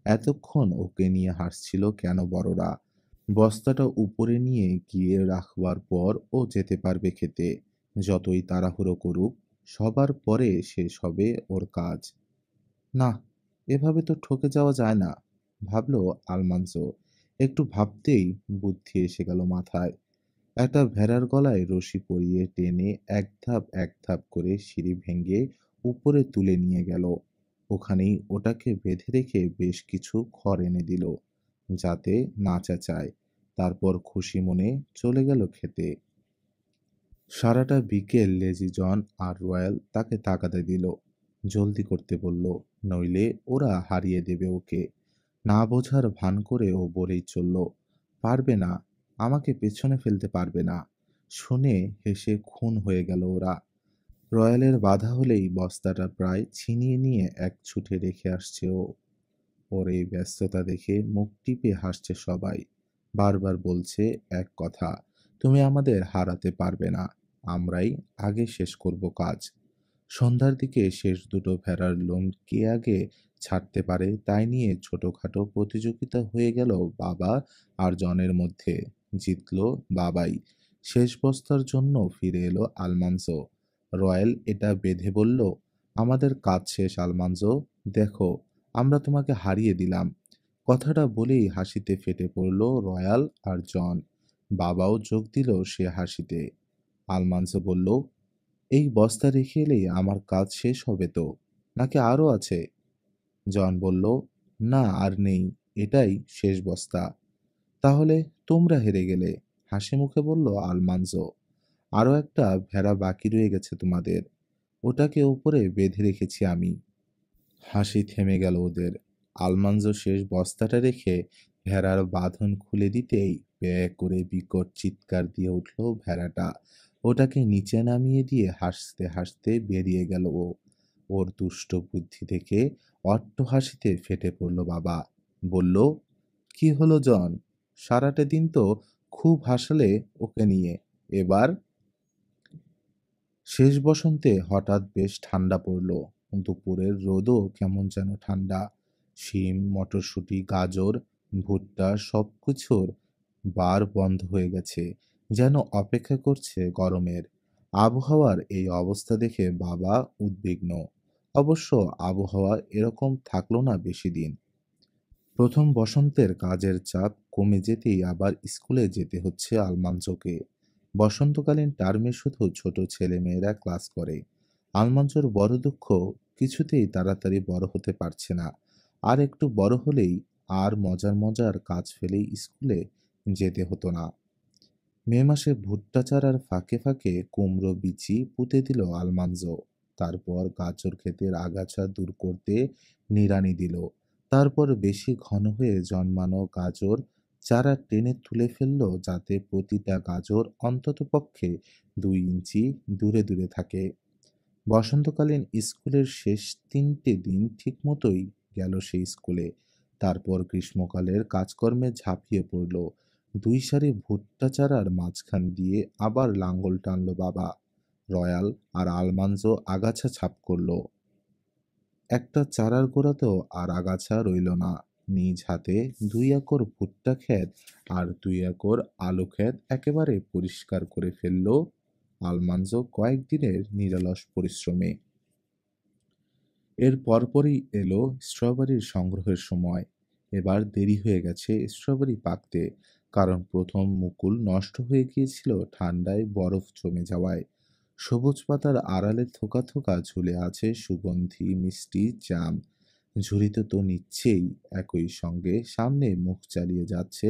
এতক্ষণ ওকে নিয়ে হাসছিল কেন বড়রা। বস্তাটা উপরে নিয়ে গিয়ে রাখবার পর ও যেতে পারবে খেতে। যতই তাড়াহুড়ো করুক, সবার পরে শেষ হবে ওর কাজ। না, এভাবে তো ঠকে যাওয়া যায় না, ভাবল আলমান্সো। একটু ভাবতেই বুদ্ধি এসে গেল মাথায়। একটা ভেড়ার গলায় রশি পরিয়ে টেনে এক ধাপ এক ধাপ করে সিঁড়ি ভেঙে উপরে তুলে নিয়ে গেল। ওখানেই ওটাকে বেঁধে রেখে বেশ কিছু খড় এনে দিল, যাতে না চেঁচায়। তারপর খুশি মনে চলে গেল খেতে। সারাটা বিকেল লেজি জন আর রয়্যাল তাকে তাগাদা দিল, জলদি করতে বলল, নইলে ওরা হারিয়ে দেবে ওকে। না বোঝার ভান করে ও বলেই চলল, পারবে না, আমাকে পেছনে ফেলতে পারবে না। শুনে হেসে খুন হয়ে গেল ওরা। রয়্যালের বাধা হলেই বস্তাটা প্রায় ছিনিয়ে নিয়ে এক ছুটে রেখে আসছে ও। ওর এই ব্যস্ততা দেখে মুখ টিপে হাসছে সবাই। বারবার বলছে এক কথা, তুমি আমাদের হারাতে পারবে না, আমরাই আগে শেষ করব কাজ। সন্ধ্যার দিকে শেষ দুটো ভেড়ার লোম কে আগে ছাড়তে পারে তাই নিয়ে ছোটখাটো প্রতিযোগিতা হয়ে গেল বাবা আর জনের মধ্যে। জিতল বাবাই। শেষ বস্তার জন্য ফিরে এলো আলমান্সো। রয়্যাল এটা বেঁধে বলল, আমাদের কাজ শেষ আলমান্সো, দেখো আমরা তোমাকে হারিয়ে দিলাম। কথাটা বলেই হাসিতে ফেটে পড়ল রয়্যাল আর জন। বাবাও যোগ দিল সে হাসিতে। আলমান্সো বলল, এই বস্তা রেখে এলেই আমার কাজ শেষ হবে তো, নাকি আরো আছে? জন বলল, না আর নেই, এটাই শেষ বস্তা। তাহলে তোমরা হেরে গেলে, হাসি মুখে বলল আলমান্জো। আরো একটা ভেড়া বাকি রয়ে গেছে তোমাদের, ওটাকে উপরে বেঁধে রেখেছি আমি। হাসি থেমে গেল ওদের। আলমান্জো শেষ বস্তাটা রেখে ভেড়ার বাঁধন খুলে দিতেই ব্যয় করে বিকট চিৎকার দিয়ে উঠল ভেড়াটা। ওটাকে নিচে নামিয়ে দিয়ে হাসতে হাসতে বেরিয়ে গেল ও। ওর দুষ্ট বুদ্ধি দেখে অট্টহাসিতে ফেটে পড়ল বাবা। বলল, কি হলো জন, সারাটা দিন তো খুব হাসালে ওকে নিয়ে, এবার? শেষ বসন্তে হঠাৎ বেশ ঠান্ডা পড়ল। দুপুরের রোদও কেমন যেন ঠান্ডা। শিম, মটরশুঁটি, গাজর, ভুট্টা সবকিছুর বার বন্ধ হয়ে গেছে, যেন অপেক্ষা করছে গরমের। আবহাওয়ার এই অবস্থা দেখে বাবা উদ্বিগ্ন। অবশ্য আবহাওয়া এরকম থাকলো না বেশি দিন। প্রথম বসন্তের কাজের চাপ কমে যেতেই আবার স্কুলে যেতে হচ্ছে আলমাঞ্জোকে। বসন্তকালীন টার্মে শুধু ছোট ছেলেমেয়েরা ক্লাস করে। আলমাঞ্জোর বড় দুঃখ, কিছুতেই তাড়াতাড়ি বড় হতে পারছে না। আর একটু বড় হলেই আর মজার মজার কাজ ফেলেই স্কুলে যেতে হতো না। মে মাসে ভুট্টা চারার ফাঁকে ফাঁকে কুমড়ো বিচি পুঁতে দিল আলমান্জো। তারপর গাজর ক্ষেতের আগাছা দূর করতে নিড়ানি দিল। তারপর বেশি ঘন হয়ে জন্মানো গাজর চারা টেনে তুলে ফেললো, যাতে প্রতিটা গাজর অন্ততপক্ষে 2 ইঞ্চি দূরে দূরে থাকে। বসন্তকালীন স্কুলের শেষ 3টে দিন ঠিকমতোই গেল সেই স্কুলে। তারপর গ্রীষ্মকালের কাজকর্মে ঝাঁপিয়ে পড়ল। 2 সারি ভুট্টা চারার মাঝখান দিয়ে আবার লাঙ্গল টানলো বাবা। রয়্যাল আর আলমান্জো আগাছা ছাপ করলো। একটা চারার গোড়াতেও আর আগাছা রইল না। নিজ হাতে 2 একর ভুট্টা ক্ষেত আর 2 একর আলু ক্ষেত একেবারে পরিষ্কার করে ফেললো আলমান্জো কয়েকদিনের নিরলস পরিশ্রমে। এর পরপরই এলো স্ট্রবেরির সংগ্রহের সময়। এবার দেরি হয়ে গেছে স্ট্রবেরি পাকতে, কারণ প্রথম মুকুল নষ্ট হয়ে গিয়েছিল ঠান্ডায় বরফ জমে যাওয়ায়। সবুজ পাতার আড়ালে থোকা থোকা ঝুলে আছে সুগন্ধি মিষ্টি জাম। ঝুড়িতে তো নিচ্ছেই, একই সঙ্গে সামনে মুখ চালিয়ে যাচ্ছে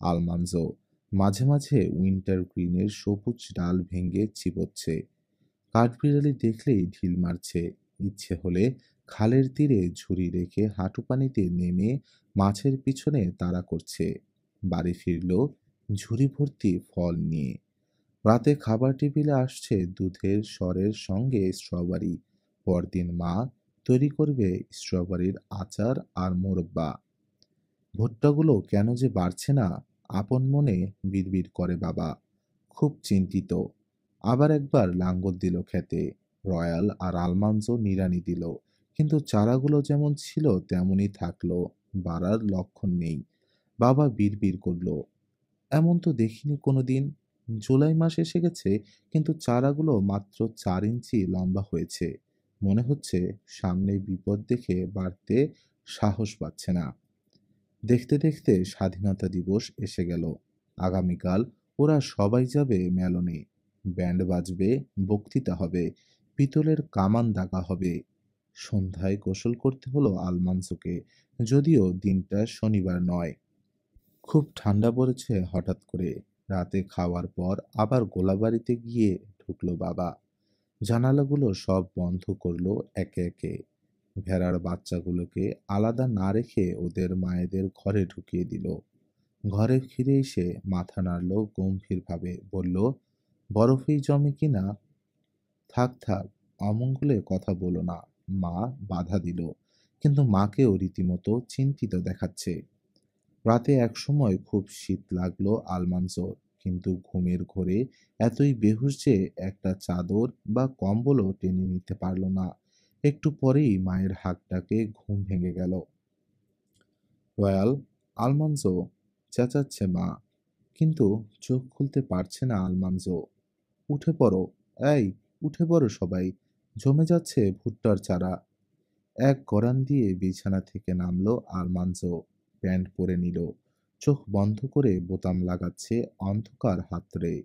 আলমানজো। মাঝে মাঝে উইন্টার গ্রিনের সবুজ ডাল ভেঙে চিবোচ্ছে। কাঠবিড়ালি দেখলেই ঢিল মারছে। ইচ্ছে হলে খালের তীরে ঝুড়ি রেখে হাঁটু পানিতে নেমে মাছের পিছনে তাড়া করছে। বাড়ি ফিরল ঝুড়ি ভর্তি ফল নিয়ে। রাতে খাবার টেবিলে আসছে দুধের স্বরের সঙ্গে স্ট্রবেরি। পরদিন মা তৈরি করবে স্ট্রবেরির আচার আর মোরব্বা। ভুট্টাগুলো কেন যে বাড়ছে না, আপন মনে বিড়বিড় করে বাবা। খুব চিন্তিত। আবার একবার লাঙ্গল দিল ক্ষেতে। রয়্যাল আর আলমান্জো নিড়ানি দিল। কিন্তু চারাগুলো যেমন ছিল তেমনই থাকলো, বাড়ার লক্ষণ নেই। বাবা বিড়বিড় করলো, এমন তো দেখিনি কোনোদিন। জুলাই মাস এসে গেছে, কিন্তু চারাগুলো মাত্র 4 ইঞ্চি লম্বা হয়েছে। মনে হচ্ছে সামনে বিপদ দেখে বাড়তে সাহস পাচ্ছে না। দেখতে দেখতে স্বাধীনতা দিবস এসে গেল। আগামীকাল ওরা সবাই যাবে মেলনে। ব্যান্ড বাজবে, বক্তৃতা হবে, পিতলের কামান দাগা হবে। সন্ধ্যায় গোসল করতে হলো আলমান্সোকে, যদিও দিনটা শনিবার নয়। খুব ঠান্ডা পড়েছে হঠাৎ করে। রাতে খাওয়ার পর আবার গোলাবাড়িতে গিয়ে ঢুকলো বাবা। জানালাগুলো সব বন্ধ করলো একে একে। ভেড়ার বাচ্চাগুলোকে আলাদা না রেখে ওদের মায়েদের ঘরে ঢুকিয়ে দিল। ঘরে ফিরে এসে মাথা নাড়ল গম্ভীরভাবে, বলল, বরফেই জমে কিনা। থাক থাক, অমঙ্গলে কথা বলো না। মা বাধা দিল, কিন্তু মাকেও রীতিমতো চিন্তিত দেখাচ্ছে। রাতে একসময় খুব শীত লাগলো আলমান্জোর, কিন্তু ঘুমের ঘোরে এতই বেহুঁশ যে একটা চাদর বা কম্বলও টেনে নিতে পারল না। একটু পরেই মায়ের হাঁক ডাকে ঘুম ভেঙে গেল। রয়্যাল, আলমান্জো, চেঁচাচ্ছে মা। কিন্তু চোখ খুলতে পারছে না আলমান্জো। উঠে পড়ো, এই, উঠে পড়ো সবাই, জমে যাচ্ছে ভুট্টার চারা। এক গড়ান দিয়ে বিছানা থেকে নামলো আরমানজো। প্যান্ট পরে নিল। চোখ বন্ধ করে বোতাম লাগাচ্ছে অন্ধকার হাতড়ে।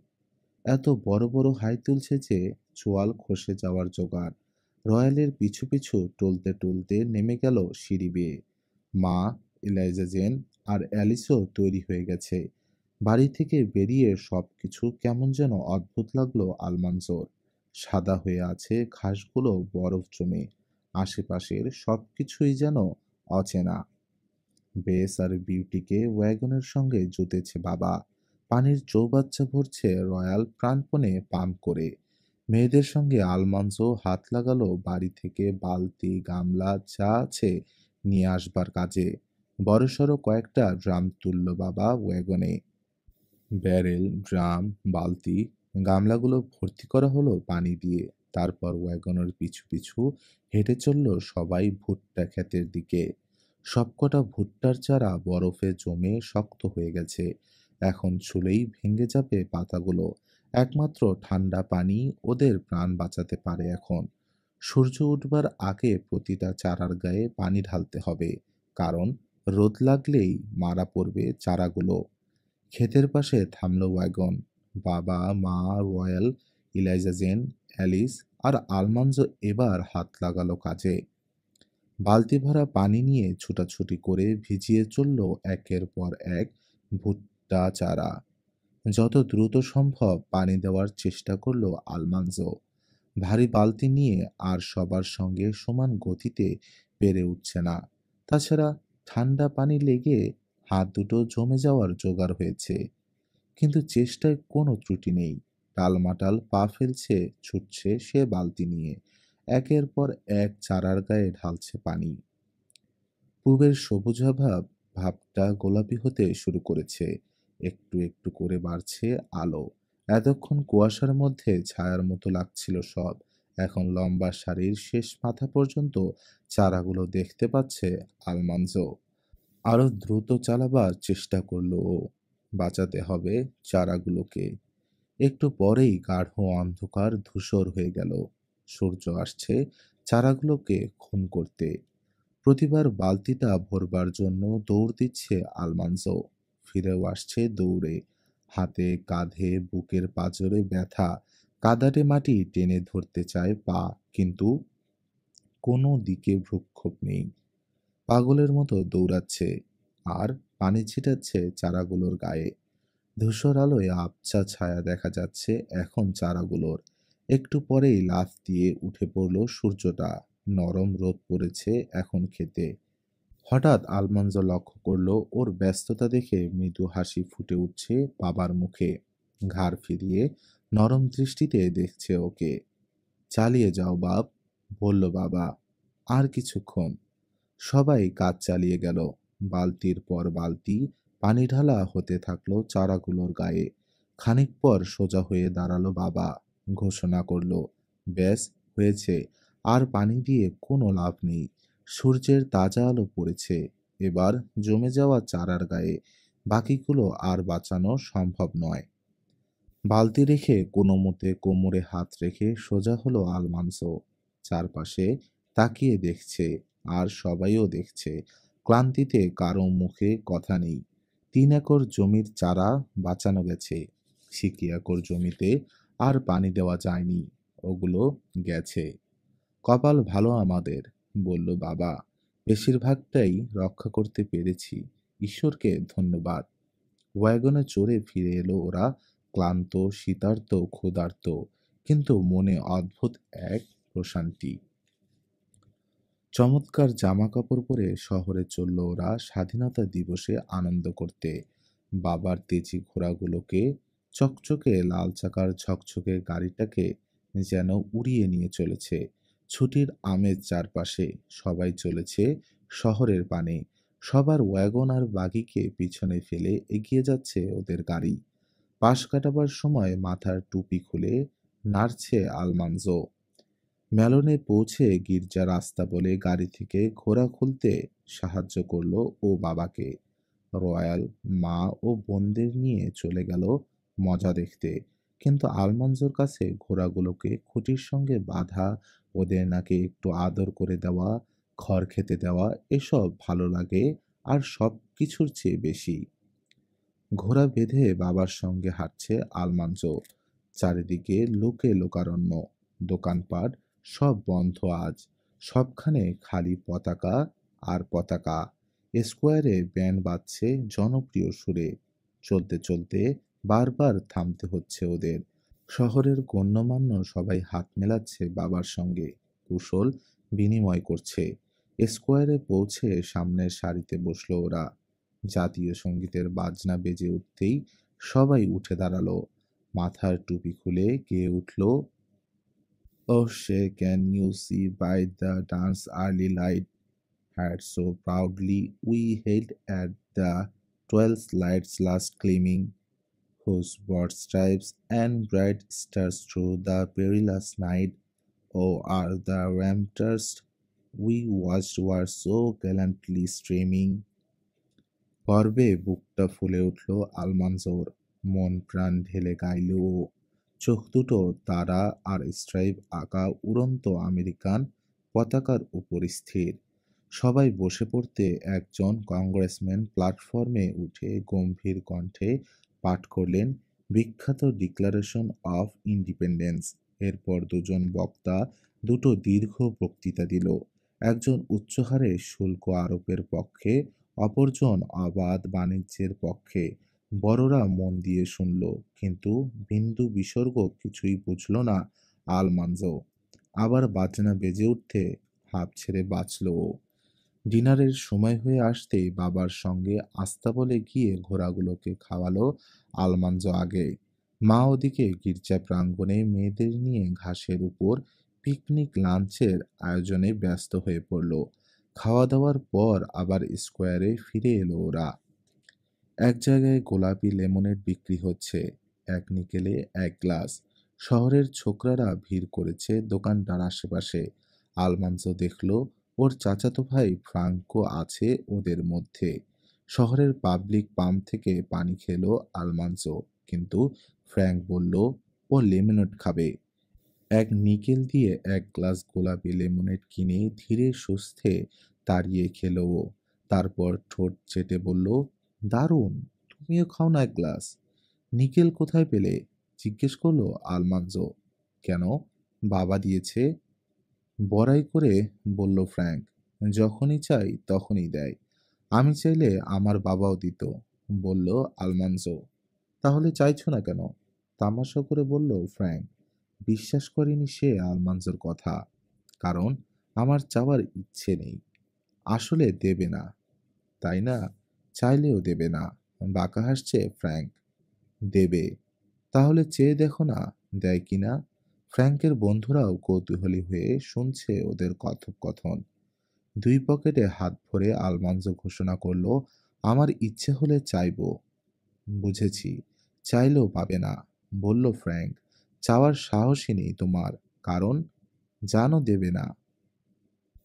এত বড় বড় হাই তুলছে যে চোয়াল খসে যাওয়ার জোগাড়। রয়্যালের পিছু পিছু টলতে টলতে নেমে গেল সিঁড়ি বেয়ে। মা, এলাইজা জেন আর অ্যালিসও তৈরি হয়ে গেছে। বাড়ি থেকে বেরিয়ে সবকিছু কেমন যেন অদ্ভুত লাগলো আলমানজোর। সাদা হয়ে আছে ঘাসগুলো বরফ জমে। আশেপাশের সবকিছুই যেন অচেনা। বেস আর বিউটিকে ওয়াগনের সঙ্গে জুতেছে বাবা। পানির চৌবাচ্চা ভরছে রয়্যাল প্রাণপণে পাম্প করে। মেয়েদের সঙ্গে আলমান্জো হাত লাগালো বাড়ি থেকে বালতি গামলা যা আছে নিয়ে আসবার কাজে। বড়সড় কয়েকটা ড্রাম তুললো বাবা ওয়াগনে। ব্যারেল, ড্রাম, বালতি, গামলাগুলো ভর্তি করা হলো পানি দিয়ে। তারপর ওয়াগনের পিছু পিছু হেঁটে চলল সবাই ভুট্টা ক্ষেতের দিকে। সবকটা ভুট্টার চারা বরফে জমে শক্ত হয়ে গেছে। এখন ছুলেই ভেঙে যাবে পাতাগুলো। একমাত্র ঠান্ডা পানি ওদের প্রাণ বাঁচাতে পারে এখন। সূর্য উঠবার আগে প্রতিটা চারার গায়ে পানি ঢালতে হবে, কারণ রোদ লাগলেই মারা পড়বে চারাগুলো। ক্ষেতের পাশে থামল ওয়াগন। বাবা, মা, রয়্যাল, ইলাইজা জেন, অ্যালিস আর আলমান্জো এবার হাত লাগালো কাজে। বালতি ভরা পানি নিয়ে ছুটাছুটি করে ভিজিয়ে চলল একের পর এক ভুট্টা চারা। যত দ্রুত সম্ভব পানি দেওয়ার চেষ্টা করলো আলমান্জো। ভারী বালতি নিয়ে আর সবার সঙ্গে সমান গতিতে পেরে উঠছে না। তাছাড়া ঠান্ডা পানি লেগে হাত দুটো জমে যাওয়ার জোগাড় হয়েছে। কিন্তু চেষ্টায় কোনো ত্রুটি নেই। টালমাটাল পা ফেলছে, ছুটছে সে বালতি নিয়ে। একের পর এক চারার গায়ে ঢালছে পানি। পূবের সবুজাভ ভাবটা গোলাপি হতে শুরু করেছে। একটু একটু করে বাড়ছে আলো। এতক্ষণ কুয়াশার মধ্যে ছায়ার মতো লাগছিল সব। এখন লম্বা সারির শেষ মাথা পর্যন্ত চারাগুলো দেখতে পাচ্ছে আলমানজো। আরো দ্রুত চালাবার চেষ্টা করলো ও। বাঁচাতে হবে চারাগুলোকে। একটু পরেই গাঢ় অন্ধকার ধূসর হয়ে গেল। সূর্য আসছে চারাগুলোকে খুন করতে। প্রতিবার বালতিটা ভরবার জন্য দৌড় দিচ্ছে আলমানজো। ফিরেও আসছে দৌড়ে। হাতে, কাঁধে, বুকের পাঁজরে ব্যথা। কাদাটে মাটি টেনে ধরতে চায় পা, কিন্তু কোনো দিকে ভ্রুক্ষেপ নেই। পাগলের মতো দৌড়াচ্ছে আর পানি ছিটাচ্ছে চারাগুলোর গায়ে। ধূসর আলোয় আবছা ছায়া দেখা যাচ্ছে এখন চারাগুলোর। একটু পরেই লাফ দিয়ে উঠে পড়ল সূর্যটা। নরম রোদ পড়েছে এখন খেতে। হঠাৎ আলমান্জো লক্ষ্য করল ওর ব্যস্ততা দেখে মৃদু হাসি ফুটে উঠছে বাবার মুখে। ঘাড় ফিরিয়ে নরম দৃষ্টিতে দেখছে ওকে। চালিয়ে যাও বাপ, বলল বাবা। আর কিছুক্ষণ। সবাই কাজ চালিয়ে গেল। বালতির পর বালতি পানি ঢালা হতে থাকলো চারাগুলোর গায়ে। খানিক পর সোজা হয়ে দাঁড়ালো বাবা। ঘোষণা করলো, ব্যাস, হয়েছে। আর পানি দিয়ে কোনো লাভ নেই। সূর্যের তাজা আলো পড়েছে এবার জমে যাওয়া চারার গায়ে। বাকিগুলো আর বাঁচানো সম্ভব নয়। বালতি রেখে কোনো মতে কোমরে হাত রেখে সোজা হলো আলমানসো। চারপাশে তাকিয়ে দেখছে, আর সবাইও দেখছে। ক্লান্তিতে কারো মুখে কথা নেই। 3 একর জমির চারা বাঁচানো গেছে। 1 একর জমিতে আর পানি দেওয়া যায়নি, ওগুলো গেছে। কপাল ভালো আমাদের, বলল বাবা। বেশিরভাগটাই রক্ষা করতে পেরেছি, ঈশ্বরকে ধন্যবাদ। ওয়াগনে চড়ে ফিরে এলো ওরা, ক্লান্ত, শীতার্ত, ক্ষুধার্ত, কিন্তু মনে অদ্ভুত এক প্রশান্তি। চমৎকার জামা কাপড় পরে শহরে চলল ওরা স্বাধীনতা দিবসে আনন্দ করতে। বাবার তেজি ঘোড়াগুলোকে, চকচকে লাল চাকার ঝকঝকে গাড়িটাকে যেন উড়িয়ে নিয়ে চলেছে। ছুটির আমেজ চারপাশে। সবাই চলেছে শহরের পানে। সবার ওয়াগন আর বাগিকে পিছনে ফেলে এগিয়ে যাচ্ছে ওদের গাড়ি। পাশ কাটাবার সময় মাথার টুপি খুলে নাড়ছে আলমানজো। মেলনে পৌঁছে গির্জা রাস্তা বলে গাড়ি থেকে ঘোড়া খুলতে সাহায্য করলো ও বাবাকে। রয়্যাল, মা ও বোনদের নিয়ে চলে গেল মজা দেখতে। কিন্তু আলমানজোর কাছে ঘোড়াগুলোকে খুঁটির সঙ্গে বাঁধা, ওদের নাকি একটু আদর করে দেওয়া, খড় খেতে দেওয়া, এসব ভালো লাগে আর সব কিছুর চেয়ে বেশি। ঘোড়া বেঁধে বাবার সঙ্গে হাঁটছে আলমানজো। চারিদিকে লোকে লোকারণ্য। দোকানপাট সব বন্ধ আজ। সবখানে খালি পতাকা আর পতাকা। স্কোয়ারে ব্যান্ড বাজছে জনপ্রিয় সুরে। চলতে চলতে বারবার থামতে হচ্ছে ওদের। শহরের গণ্যমান্য সবাই হাত মেলাচ্ছে বাবার সঙ্গে, কুশল বিনিময় করছে। স্কোয়ারে পৌঁছে সামনের সারিতে বসলো ওরা। জাতীয় সঙ্গীতের বাজনা বেজে উঠতেই সবাই উঠে দাঁড়ালো। মাথার টুপি খুলে গেয়ে উঠল, "Oh, say, can you see by the dance early light had so proudly we hailed at the 12 lights last gleaming, whose broad stripes and bright stars through the perilous night, oh, are the ramparts we watched were so gallantly streaming." গর্বে বুকটা ফুলে উঠল আলমানজোর। মন প্রাণ ঢেলে গাইল ও। চোখ দুটো তারা আর স্ট্রাইপ আঁকা উড়ন্ত আমেরিকান পতাকার উপর স্থির। সবাই বসে পড়তে একজন কংগ্রেসম্যান প্ল্যাটফর্মে উঠে গম্ভীর কণ্ঠে পাঠ করলেন বিখ্যাত ডিক্লারেশন অফ ইন্ডিপেন্ডেন্স। এরপর দুজন বক্তা দুটো দীর্ঘ বক্তৃতা দিল। একজন উচ্চহারে শুল্ক আরোপের পক্ষে, অপরজন অবাধ বাণিজ্যের পক্ষে। বড়রা মন দিয়ে শুনল, কিন্তু বিন্দু বিসর্গ কিছুই বুঝল না আলমানজো। আবার বাজনা বেজে উঠতে হাঁপ ছেড়ে বাঁচল ও। ডিনারের সময় হয়ে আসতেই বাবার সঙ্গে আস্তাবলে গিয়ে ঘোড়াগুলোকে খাওয়ালো আলমানজো আগে। মা ওদিকে গির্জা প্রাঙ্গণে মেয়েদের নিয়ে ঘাসের উপর পিকনিক লাঞ্চের আয়োজনে ব্যস্ত হয়ে পড়ল। খাওয়া দাওয়ার পর আবার স্কোয়ারে ফিরে এলো ওরা। এক জায়গায় গোলাপি লেমনের বিক্রি হচ্ছে, এক নিকেলে এক গ্লাস। শহরের ছোকরারা ভিড় করেছে দোকানটার আশেপাশে। আলমানজো দেখল ওর চাচাতো ভাই ফ্রাঙ্কো আছে ওদের মধ্যে। শহরের পাবলিক পাম্প থেকে পানি খেলো আলমানজো, কিন্তু ফ্র্যাঙ্ক বলল ও লেমনেড খাবে। এক নিকেল দিয়ে এক গ্লাস গোলাপি লেমনেড কিনে ধীরে সুস্থে তাড়িয়ে খেলো ও। তারপর ঠোঁট চেটে বলল, দারুণ, তুমিও খাও না এক গ্লাস। নিকেল কোথায় পেলে? জিজ্ঞেস করলো আলমানজো। কেন? বাবা দিয়েছে, বড়াই করে বলল ফ্র্যাঙ্ক। যখনই চাই তখনই দেয়। আমি চাইলে আমার বাবাও দিত, বলল আলমানজো। তাহলে চাইছো না কেন? তামাশা করে বলল ফ্র্যাঙ্ক। বিশ্বাস করেনি সে আলমানজোর কথা। কারণ আমার চাওয়ার ইচ্ছে নেই। আসলে দেবে না, তাই না? চাইলেও দেবে না। বাঁকা হাসছে ফ্র্যাঙ্ক। দেবে। তাহলে চেয়ে দেখো না, দেয় কিনা। ফ্র্যাঙ্কের বন্ধুরাও কৌতূহলী হয়ে শুনছে ওদের কথোপকথন। দুই পকেটে হাত ভরে আলমানজো ঘোষণা করলো, আমার ইচ্ছে হলে চাইবো। বুঝেছি, চাইলেও পাবে না, বলল ফ্র্যাঙ্ক। চাওয়ার সাহসই নেই তোমার, কারণ জানো দেবে না।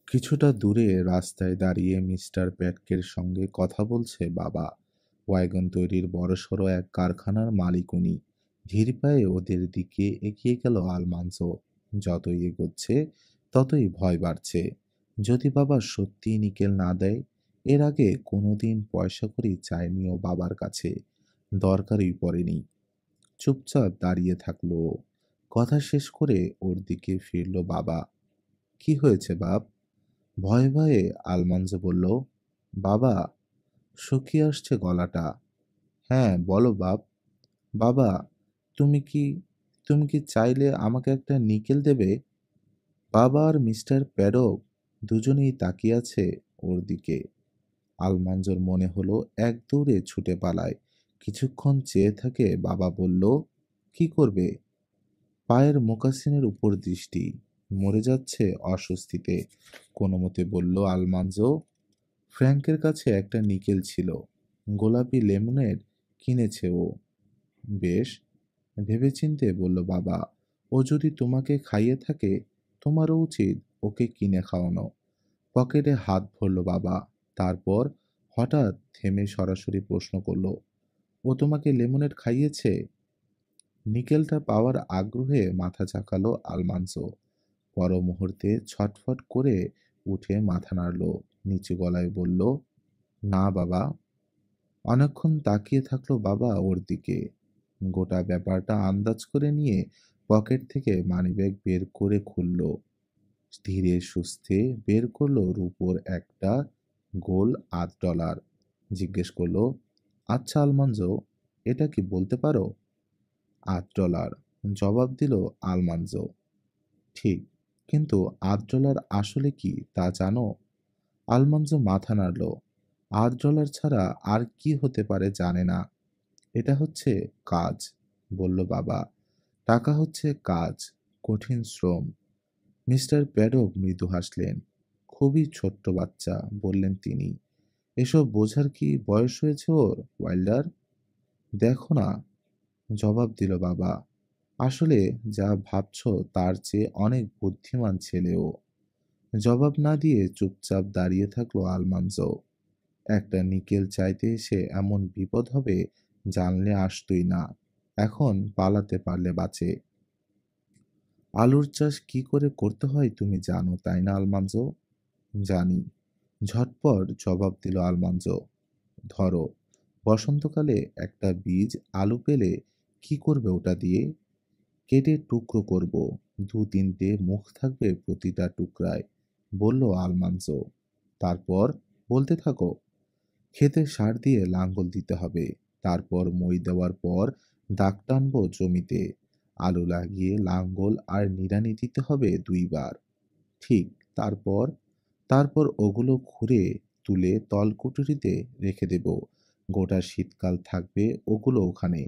কিছুটা দূরে রাস্তায় দাঁড়িয়ে মিস্টার প্যাটকের সঙ্গে কথা বলছে বাবা। ওয়াগন তৈরির বড়সড় এক কারখানার মালিক উনি। ধীর পায়ে ওদের দিকে এগিয়ে গেল আলমানজো। যতই এগোচ্ছে ততই ভয় বাড়ছে। যদি বাবা সত্যিই নিকেল না দেয়। এর আগে কোনোদিন পয়সা কড়ি চায়নি ও বাবার কাছে, দরকারই পড়েনি। চুপচাপ দাঁড়িয়ে থাকলো ও। কথা শেষ করে ওর দিকে ফিরল বাবা। কি হয়েছে বাপ? ভয়ে ভয়ে আলমানজো বলল, বাবা। শুকিয়ে আসছে গলাটা। হ্যাঁ বলো বাপ। বাবা, তুমি কি তুমি কি চাইলে আমাকে একটা নিকেল দেবে? বাবা আর মিস্টার প্যাডক দুজনেই তাকিয়ে আছে ওর দিকে। আলমানজোর মনে হলো এক দৌড়ে ছুটে পালায়। কিছুক্ষণ চেয়ে থাকে বাবা বলল, কি করবে? পায়ের মোকাসিনের উপর দৃষ্টি। মরে যাচ্ছে অস্বস্তিতে, কোনোমতে বলল আলমানজো। ফ্র্যাঙ্কের কাছে একটা নিকেল ছিল, গোলাপি লেমনেড কিনেছে ও। বেশ, ভেবেচিন্তে বলল বাবা। ও যদি তোমাকে খাইয়ে থাকে, তোমারও উচিত ওকে কিনে খাওয়ানো। পকেটে হাত ভরল বাবা। তারপর হঠাৎ থেমে সরাসরি প্রশ্ন করল, ও তোমাকে লেমনেড খাইয়েছে? নিকেলটা পাওয়ার আগ্রহে মাথা ঝাঁকালো আলমানসো। পর মুহূর্তে ছটফট করে উঠে মাথা নাড়ল, নিচু গলায় বলল, না বাবা। অনেকক্ষণ তাকিয়ে থাকলো বাবা ওর দিকে। গোটা ব্যাপারটা আন্দাজ করে নিয়ে পকেট থেকে মানিব্যাগ বের করে খুলল। ধীরে সুস্থে বের করলো রূপোর একটা গোল $8। জিজ্ঞেস করলো, আচ্ছা আলমানজো, এটা কি বলতে পারো? $8, জবাব দিল আলমানজো। ঠিক, কিন্তু $8 আসলে কি তা জানো? আলমানজো মাথা নাড়ল। $8 ছাড়া আর কি হতে পারে জানে না। এটা হচ্ছে কাজ, বলল বাবা। টাকা হচ্ছে কাজ, কঠিন শ্রম। মিস্টার প্যাডক মৃদু হাসলেন। খুবই ছোট্ট বাচ্চা, বললেন তিনি। এসব বোঝার কি বয়স হয়েছে ওর, ওয়াইল্ডার? দেখো না, জবাব দিল বাবা। আসলে যা ভাবছো তার চেয়ে অনেক বুদ্ধিমান ছেলে ও। জবাব না দিয়ে চুপচাপ দাঁড়িয়ে থাকলো আলমানজো। একটা নিকেল চাইতে এসে এমন বিপদ হবে জানলে আসতই না। এখন পালাতে পারলে বাঁচে। আলুর চাষ কি করে করতে হয় তুমি জানো, তাই না আলমান্জো? জানি, ঝটপট জবাব দিল আলমান্জো। ধরো, বসন্তকালে একটা বীজ আলু পেলে কি করবে ওটা দিয়ে? কেটে টুকরো করব, দু তিনটে মুখ থাকবে প্রতিটা টুকরায়, বলল আলমান্জো। তারপর বলতে থাকো। ক্ষেতে সার দিয়ে লাঙ্গল দিতে হবে, তারপর মই দেওয়ার পর দাগ টানবো জমিতে, আলু লাগিয়ে লাঙ্গল আর নিড়ানি দিতে হবে 2 বার। ঠিক। তারপর? তারপর ওগুলো খুঁড়ে তুলে তলকুটুরিতে রেখে দেব, গোটা শীতকাল থাকবে ওগুলো ওখানে।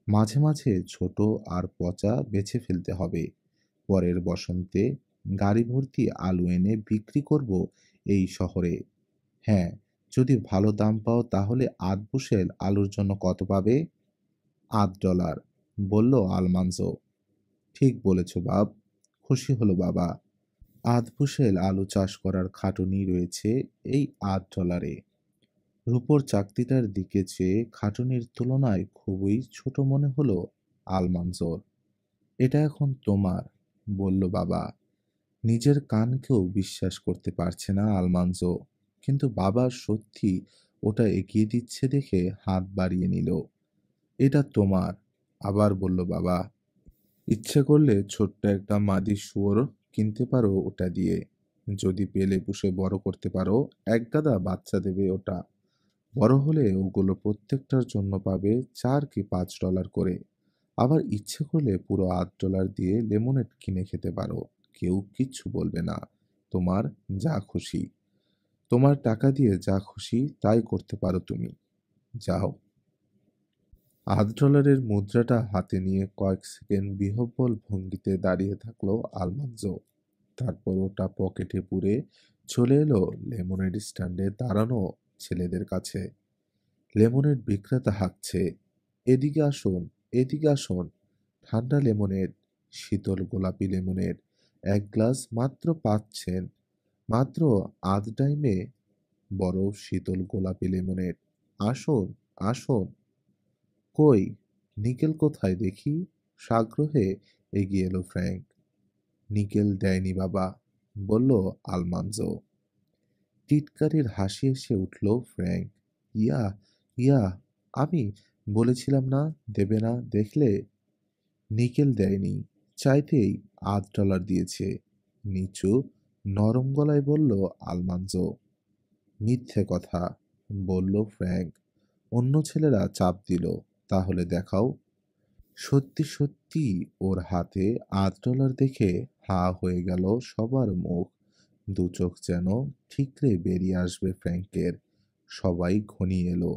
মাঝে মাঝে ছোট আর পচা বেছে ফেলতে হবে। পরের বসন্তে গাড়ি ভর্তি আলু এনে বিক্রি করব এই শহরে। হ্যাঁ, যদি ভালো দাম পাও তাহলে ৮ বুশেল আলুর জন্য কত পাবে? $৮, বলল আলমান্জো। ঠিক বলেছ বাপ, খুশি হলো বাবা। ৮ বুশেল আলু চাষ করার খাটুনি রয়েছে এই $৮। রূপোর চাকতিটার দিকে চেয়ে খাটুনির তুলনায় খুবই ছোট মনে হলো আলমান্জোর। এটা এখন তোমার, বলল বাবা। নিজের কানকেও বিশ্বাস করতে পারছে না আলমান্জো, কিন্তু বাবা সত্যি ওটা এগিয়ে দিচ্ছে দেখে হাত বাড়িয়ে নিল। এটা তোমার, আবার বলল বাবা। ইচ্ছে করলে ছোট্ট একটা মাদি শুয়োর কিনতে পারো ওটা দিয়ে। যদি পেলে পুষে বড় করতে পারো, একগাদা বাচ্চা দেবে ওটা। বড় হলে ওগুলো প্রত্যেকটার জন্য পাবে $4 কি $5 করে। আবার ইচ্ছে করলে পুরো $8 দিয়ে লেমনেড কিনে খেতে পারো, কেউ কিচ্ছু বলবে না। তোমার যা খুশি, তোমার টাকা দিয়ে যা খুশি তাই করতে পারো তুমি। যাও। $8 মুদ্রাটা হাতে নিয়ে কয়েক সেকেন্ড বিহ্বল ভঙ্গিতে দাঁড়িয়ে থাকলো আলমান্জো। তারপর ওটা পকেটে পুরে চলে এলো লেমনেড স্ট্যান্ডে দাঁড়ানো ছেলেদের কাছে। লেমনেড বিক্রেতা হাঁকছে, এদিকে আসুন, এদিকে আসুন, ঠান্ডা লেমনেড, শীতল গোলাপি লেমনেড, 1 গ্লাস মাত্র 5 সেন্ট, মাত্র আধ ডাইমে বরফ শীতল গোলাপি লেমনেড। আসুন, আসুন। কই, নিকেল কোথায় দেখি? সাগ্রহে এগিয়ে এলো ফ্র্যাঙ্ক। নিকেল দেয়নি বাবা, বলল আলমান্জো। টিটকারির হাসি এসে উঠল ফ্র্যাঙ্ক। ইয়া, ইয়া, আমি বলেছিলাম না দেবে না, দেখলে? নিকেল দেয়নি, চাইতেই $8 দিয়েছে, নিচু নরম গলায় বলল আলমান্জো। মিথ্যে কথা, বলল ফ্র্যাঙ্ক। অন্য ছেলেরা চাপ দিল, তাহলে দেখাও। সত্যি সত্যি ওর হাতে $8 দেখে হা হয়ে গেল সবার মুখ। দু চোখ যেন ঠিকরে বেরিয়ে আসবে ফ্র্যাঙ্কের। সবাই ঘনিয়ে এলো।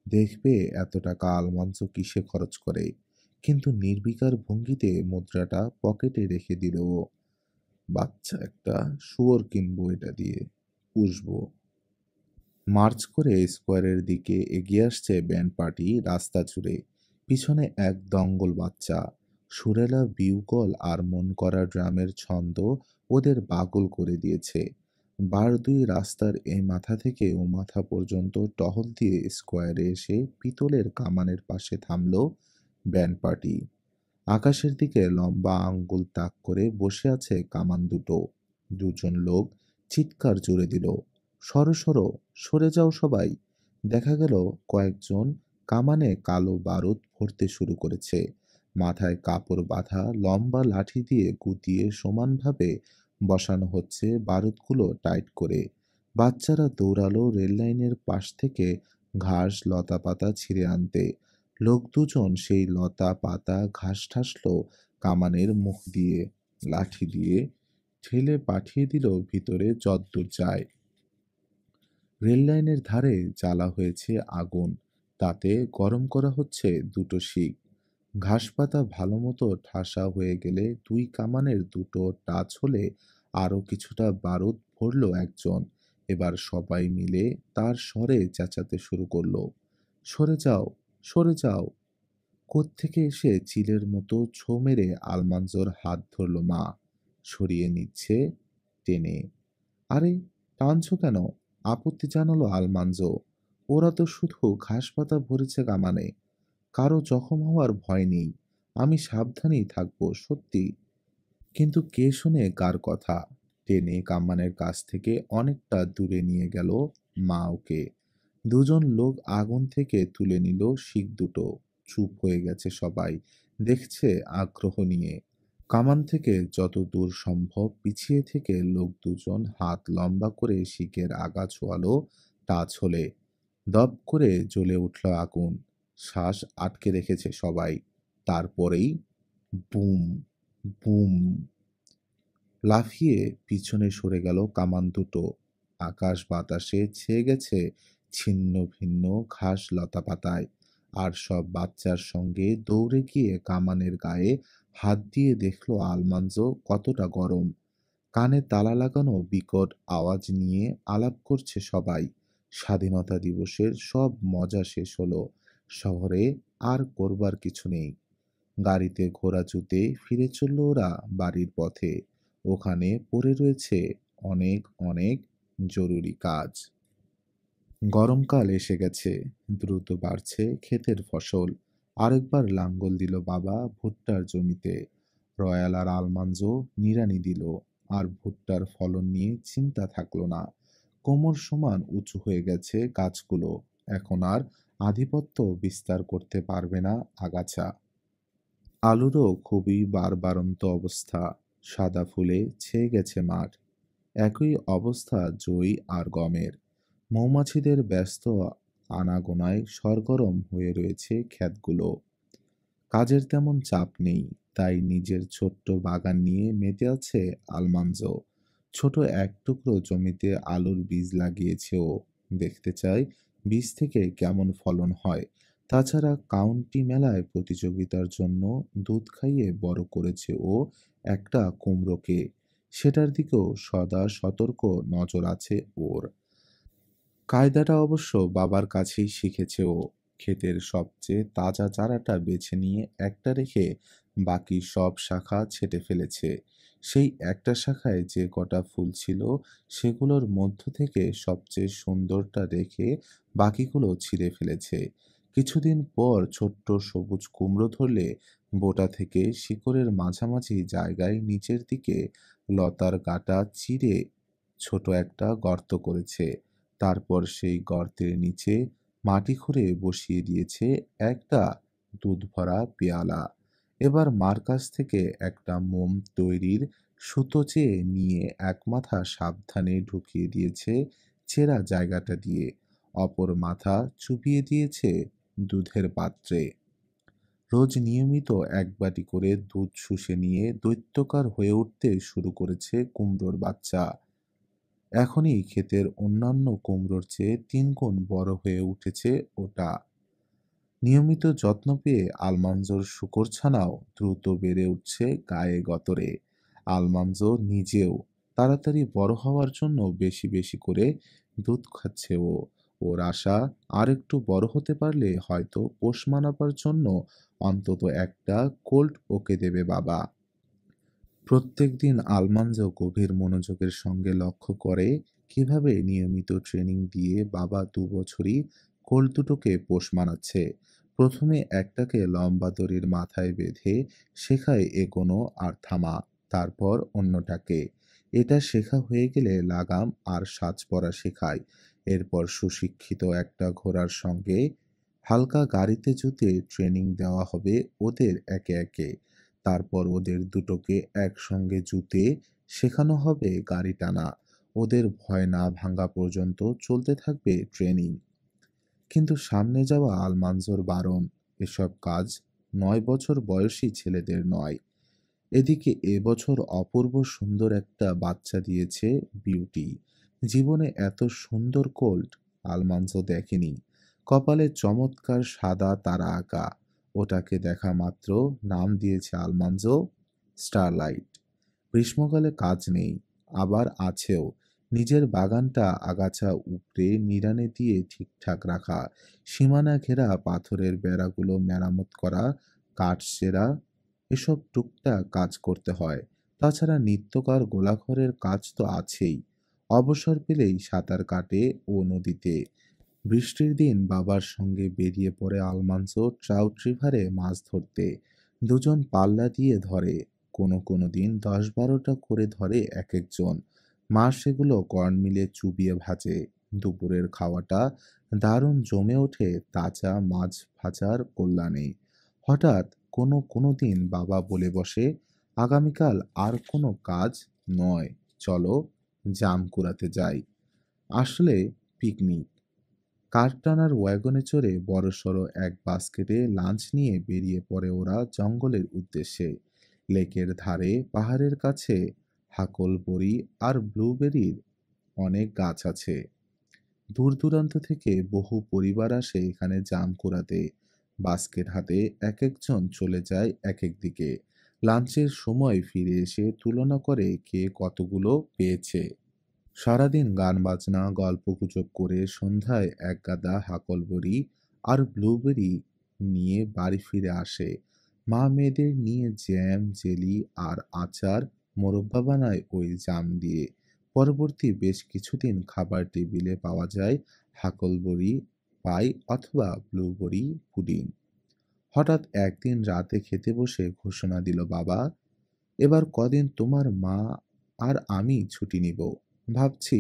দেখবে এত টাকা আলমান্জো কিসে খরচ করে। কিন্তু নির্বিকার ভঙ্গিতে মুদ্রাটা পকেটে রেখে দিল ও। বাচ্চা একটা, শুয়োর কিনবো এটা দিয়ে, পুষবো। মার্চ করে স্কোয়ারের দিকে এগিয়ে আসছে ব্যান্ড পার্টি রাস্তা জুড়ে। পিছনে এক দঙ্গল বাচ্চা। সুরেলা বিউগল আর মন করা ড্রামের ছন্দ ওদের পাগল করে দিয়েছে। বার দুই রাস্তার এই মাথা থেকে ও মাথা পর্যন্ত টহল দিয়ে স্কোয়ারে এসে পিতলের কামানের পাশে থামল ব্যান্ড পার্টি। আকাশের দিকে লম্বা আঙ্গুল তাক করে বসে আছে কামান দুটো। দুজন লোক চিৎকার জুড়ে দিল, সরো সরো, সরে যাও সবাই। দেখা গেল কয়েকজন কামানে কালো বারুদ ভরতে শুরু করেছে। মাথায় কাপড় বাঁধা লম্বা লাঠি দিয়ে গুটিয়ে সমানভাবে বসানো হচ্ছে বারুদগুলো টাইট করে। বাচ্চারা দৌড়ালো রেললাইনের পাশ থেকে ঘাস লতা পাতা ছিঁড়ে আনতে। লোক দুজন সেই লতা পাতা ঘাস ঠাসলো কামানের মুখ দিয়ে, লাঠি দিয়ে ঠেলে পাঠিয়ে দিল ভিতরে যদ্দূর যায়। রেললাইনের ধারে জ্বালা হয়েছে আগুন, তাতে গরম করা হচ্ছে দুটো শিক। ঘাসপাতা ভালোমতো ঠাসা হয়ে গেলে দুই কামানের দুটো টাচ হলে আরো কিছুটা বারুদ ভরল একজন। এবার সবাই মিলে তার স্বরে চেঁচাতে শুরু করলো, সরে যাও, সরে যাও। কোত্থেকে এসে চিলের মতো ছো মেরে আলমান্জোর হাত ধরল মা, সরিয়ে নিচ্ছে টেনে। আরে, টানছো কেন? আপত্তি জানালো আলমান্জো। ওরা তো শুধু ঘাস পাতা ভরেছে কামানে, কারো জখম হওয়ার ভয় নেই। আমি সাবধানেই থাকবো সত্যি। কিন্তু কে শুনে কার কথা? টেনে কামানের কাছ থেকে অনেকটা দূরে নিয়ে গেল মা ওকে। দুজন লোক আগুন থেকে তুলে নিল শিক দুটো। চুপ হয়ে গেছে সবাই, দেখছে আগ্রহ নিয়ে। কামান থেকে যত দূর সম্ভব পিছিয়ে থেকে লোক দুজন হাত লম্বা করে শিকের আগা ছোয়ালো। টাচ হলে দপ করে জ্বলে উঠল আগুন। শ্বাস আটকে রেখেছে সবাই। তারপরেই বুম, বুম, লাফিয়ে পিছনে সরে গেল কামান দুটো। আকাশ বাতাসে ছেয়ে গেছে ছিন্ন ভিন্ন ঘাস লতাপাতায়। আর সব বাচ্চার সঙ্গে দৌড়ে গিয়ে কামানের গায়ে হাত দিয়ে দেখলো আলমান্জো কতটা গরম। কানে তালা লাগানো বিকট আওয়াজ নিয়ে আলাপ করছে সবাই। স্বাধীনতা দিবসের সব মজা শেষ হলো। শহরে আর করবার কিছু নেই। গাড়িতে ঘোড়া জুতে ফিরে চলল ওরা বাড়ির পথে। ওখানে পড়ে রয়েছে অনেক অনেক জরুরি কাজ। গরমকাল এসে গেছে, দ্রুত বাড়ছে ক্ষেতের ফসল। আরেকবার লাঙ্গল দিল বাবা ভুট্টার জমিতে। রয়াল আর আলমাঞ্জো নিড়ানি দিল। আর ভুট্টার ফলন নিয়ে চিন্তা থাকলো না। কোমর সমান উঁচু হয়ে গেছে গাছগুলো। এখন আর আধিপত্য বিস্তার করতে পারবে না আগাছা। আলুরও খুবই বাড়বাড়ন্ত অবস্থা। সাদা ফুলে ছেয়ে গেছে মাঠ। একই অবস্থা জই আর গমের। মৌমাছিদের ব্যস্ত আনাগোনায় সরগরম হয়ে রয়েছে ক্ষেতগুলো। কাজের তেমন চাপ নেই, তাই নিজের ছোট্ট বাগান নিয়ে মেতে আছে আলমানজো। ছোট এক টুকরো জমিতে আলুর বীজ লাগিয়েছে ও। দেখতে চায় বীজ থেকে কেমন ফলন হয়। তাছাড়া কাউন্টি মেলায় প্রতিযোগিতার জন্য দুধ খাইয়ে বড় করেছে ও একটা কুমড়োকে। সেটার দিকেও সদা সতর্ক নজর আছে ওর। কায়দাটা অবশ্য বাবার কাছেই শিখেছে ও। ক্ষেতের সবচেয়ে তাজা চারাটা বেছে নিয়ে একটা রেখে বাকি সব শাখা ছেঁটে ফেলেছে। সেই একটা শাখায় যে কটা ফুল ছিল সেগুলোর মধ্য থেকে সবচেয়ে সুন্দরটা রেখে বাকিগুলো ছিঁড়ে ফেলেছে। কিছুদিন পর ছোট্ট সবুজ কুমড়ো ধরলে বোটা থেকে শিকড়ের মাঝামাঝি জায়গায় নিচের দিকে লতার গাঁটা চিরে ছোট একটা গর্ত করেছে। তারপর সেই গর্তের নিচে মাটি খুঁড়ে বসিয়ে দিয়েছে একটা দুধ ভরা পেয়ালা। এবার মার কাছ থেকে একটা মোম তৈরির সুতো চেয়ে নিয়ে এক মাথা সাবধানে ঢুকিয়ে দিয়েছে ছেঁড়া জায়গাটা দিয়ে। অপর মাথা চুবিয়ে দিয়েছে দুধের পাত্রে। রোজ নিয়মিত এক বাটি করে দুধ শুষে নিয়ে দৈত্যকার হয়ে উঠতে শুরু করেছে কুমড়োর বাচ্চা। এখনই ক্ষেতের অন্যান্য কুমড়োর চেয়ে ৩ গুণ বড় হয়ে উঠেছে ওটা। নিয়মিত যত্ন পেয়ে আলমাঞ্জোর শূকরছানাও দ্রুত বেড়ে উঠছে গায়ে গতরে। আলমাঞ্জো নিজেও তাড়াতাড়ি বড় হওয়ার জন্য বেশি বেশি করে দুধ খাচ্ছে ও। ওর আশা আরেকটু বড় হতে পারলে হয়তো পোষ মানাবার জন্য অন্তত একটা কোল্ট ওকে দেবে বাবা। প্রত্যেকদিন আলমানজো গভীর মনোযোগের সঙ্গে লক্ষ্য করে কিভাবে নিয়মিত ট্রেনিং দিয়ে বাবা ২ বছরই কোল দুটোকে পোষ মানাচ্ছে। প্রথমে একটাকে লম্বা দড়ির মাথায় বেঁধে শেখায় এগোনো আর থামা। তারপর অন্যটাকে। এটা শেখা হয়ে গেলে লাগাম আর সাজ পরা শেখায়। এরপর সুশিক্ষিত একটা ঘোড়ার সঙ্গে হালকা গাড়িতে জুতে ট্রেনিং দেওয়া হবে ওদের একে একে। তারপর ওদের দুটোকে একসঙ্গে জুতে শেখানো হবে গাড়ি টানা। ওদের ভয় না ভাঙা পর্যন্ত চলতে থাকবে ট্রেনিং। কিন্তু সামনে যাওয়া আলমানজোর বারণ, এসব কাজ ৯ বছর বয়সী ছেলেদের নয়। এদিকে এবছর অপূর্ব সুন্দর একটা বাচ্চা দিয়েছে বিউটি। জীবনে এত সুন্দর কোল্ট আলমানজো দেখেনি। কপালে চমৎকার সাদা তারা আঁকা। ওটাকে দেখা মাত্র নাম দিয়েছে আলমানজো স্টারলাইট। গ্রীষ্মকালে কাজ নেই, আবার আছেও। নিজের বাগানটা আগাছা উপড়ে নিড়ানি দিয়ে ঠিকঠাক রাখা, সীমানা ঘেরা পাথরের বেড়াগুলো মেরামত করা, কাঠ সেরা, এসব টুকটাক কাজ করতে হয়। তাছাড়া নিত্যকার গোলাঘরের কাজ তো আছেই। অবসর পেলেই সাঁতার কাটে ও নদীতে। বৃষ্টির দিন বাবার সঙ্গে বেরিয়ে পড়ে আলমান্সো ট্রাউট রিভারে মাছ ধরতে। দুজন পাল্লা দিয়ে ধরে, কোনো দিন ১০-১২টা করে ধরে এক একজন। মা সেগুলো কর্নমিলে চুবিয়ে ভাজে। দুপুরের খাওয়াটা দারুণ জমে ওঠে তাজা মাছ ভাজার কল্যাণে। হঠাৎ কোনো দিন বাবা বলে বসে, আগামীকাল আর কোনো কাজ নয়, চলো জাম কুড়াতে যাই। আসলে পিকনিক। কারটানার ওয়াগনে চড়ে বড়সড় এক বাস্কেটে লাঞ্চ নিয়ে বেরিয়ে পড়ে ওরা জঙ্গলের উদ্দেশ্যে। লেকের ধারে পাহাড়ের কাছে হাকলবড়ি আর ব্লুবেরির অনেক গাছ আছে। দূর দূরান্ত থেকে বহু পরিবার আসে এখানে জাম কুড়াতে। বাস্কেট হাতে এক একজন চলে যায় এক এক দিকে। লাঞ্চের সময় ফিরে এসে তুলনা করে কে কতগুলো পেয়েছে। সারাদিন গান বাজনা গল্পগুজব করে সন্ধ্যায় একগাদা হাকলবড়ি আর ব্লুবেরি নিয়ে বাড়ি ফিরে আসে। মা মেয়েদের নিয়ে জ্যাম জেলি আর আচার মোরব্বা বানায় ওই জাম দিয়ে। পরবর্তী বেশ কিছুদিন খাবার টেবিলে পাওয়া যায় হাকলবড়ি পাই অথবা ব্লুবেরি পুডিং। হঠাৎ একদিন রাতে খেতে বসে ঘোষণা দিল বাবা, এবার কদিন তোমার মা আর আমি ছুটি নিব। ভাবছি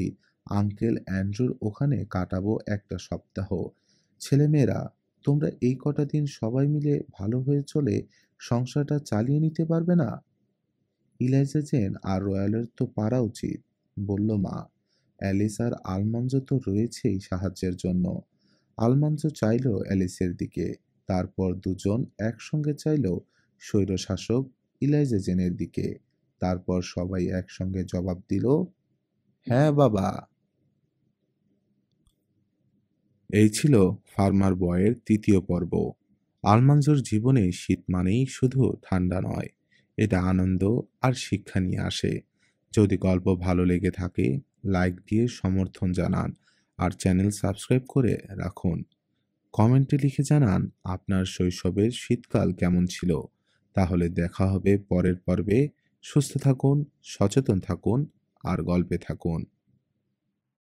আঙ্কেল অ্যান্ড্রুর ওখানে কাটাবো একটা সপ্তাহ। ছেলেমেয়েরা, তোমরা এই কটা দিন সবাই মিলে ভালো হয়ে চলে সংসারটা চালিয়ে নিতে পারবে না? ইলাইজা জেন আর রয়্যালের তো পারা উচিত, বলল মা। অ্যালিস আর আলমান্জো তো রয়েছেই সাহায্যের জন্য। আলমান্জো চাইল অ্যালিসের দিকে, তারপর দুজন একসঙ্গে চাইল স্বৈরশাসক ইলাইজা জেনের দিকে। তারপর সবাই একসঙ্গে জবাব দিল, হ্যাঁ বাবা। এই ছিল ফার্মার বয়ের তৃতীয় পর্ব। আলমানজোর জীবনে শীত মানেই শুধু ঠান্ডা নয়, এটা আনন্দ আর শিক্ষা নিয়ে আসে। যদি গল্প ভালো লেগে থাকে, লাইক দিয়ে সমর্থন জানান আর চ্যানেল সাবস্ক্রাইব করে রাখুন। কমেন্টে লিখে জানান আপনার শৈশবের শীতকাল কেমন ছিল। তাহলে দেখা হবে পরের পর্বে। সুস্থ থাকুন, সচেতন থাকুন আর গল্পে থাকুন।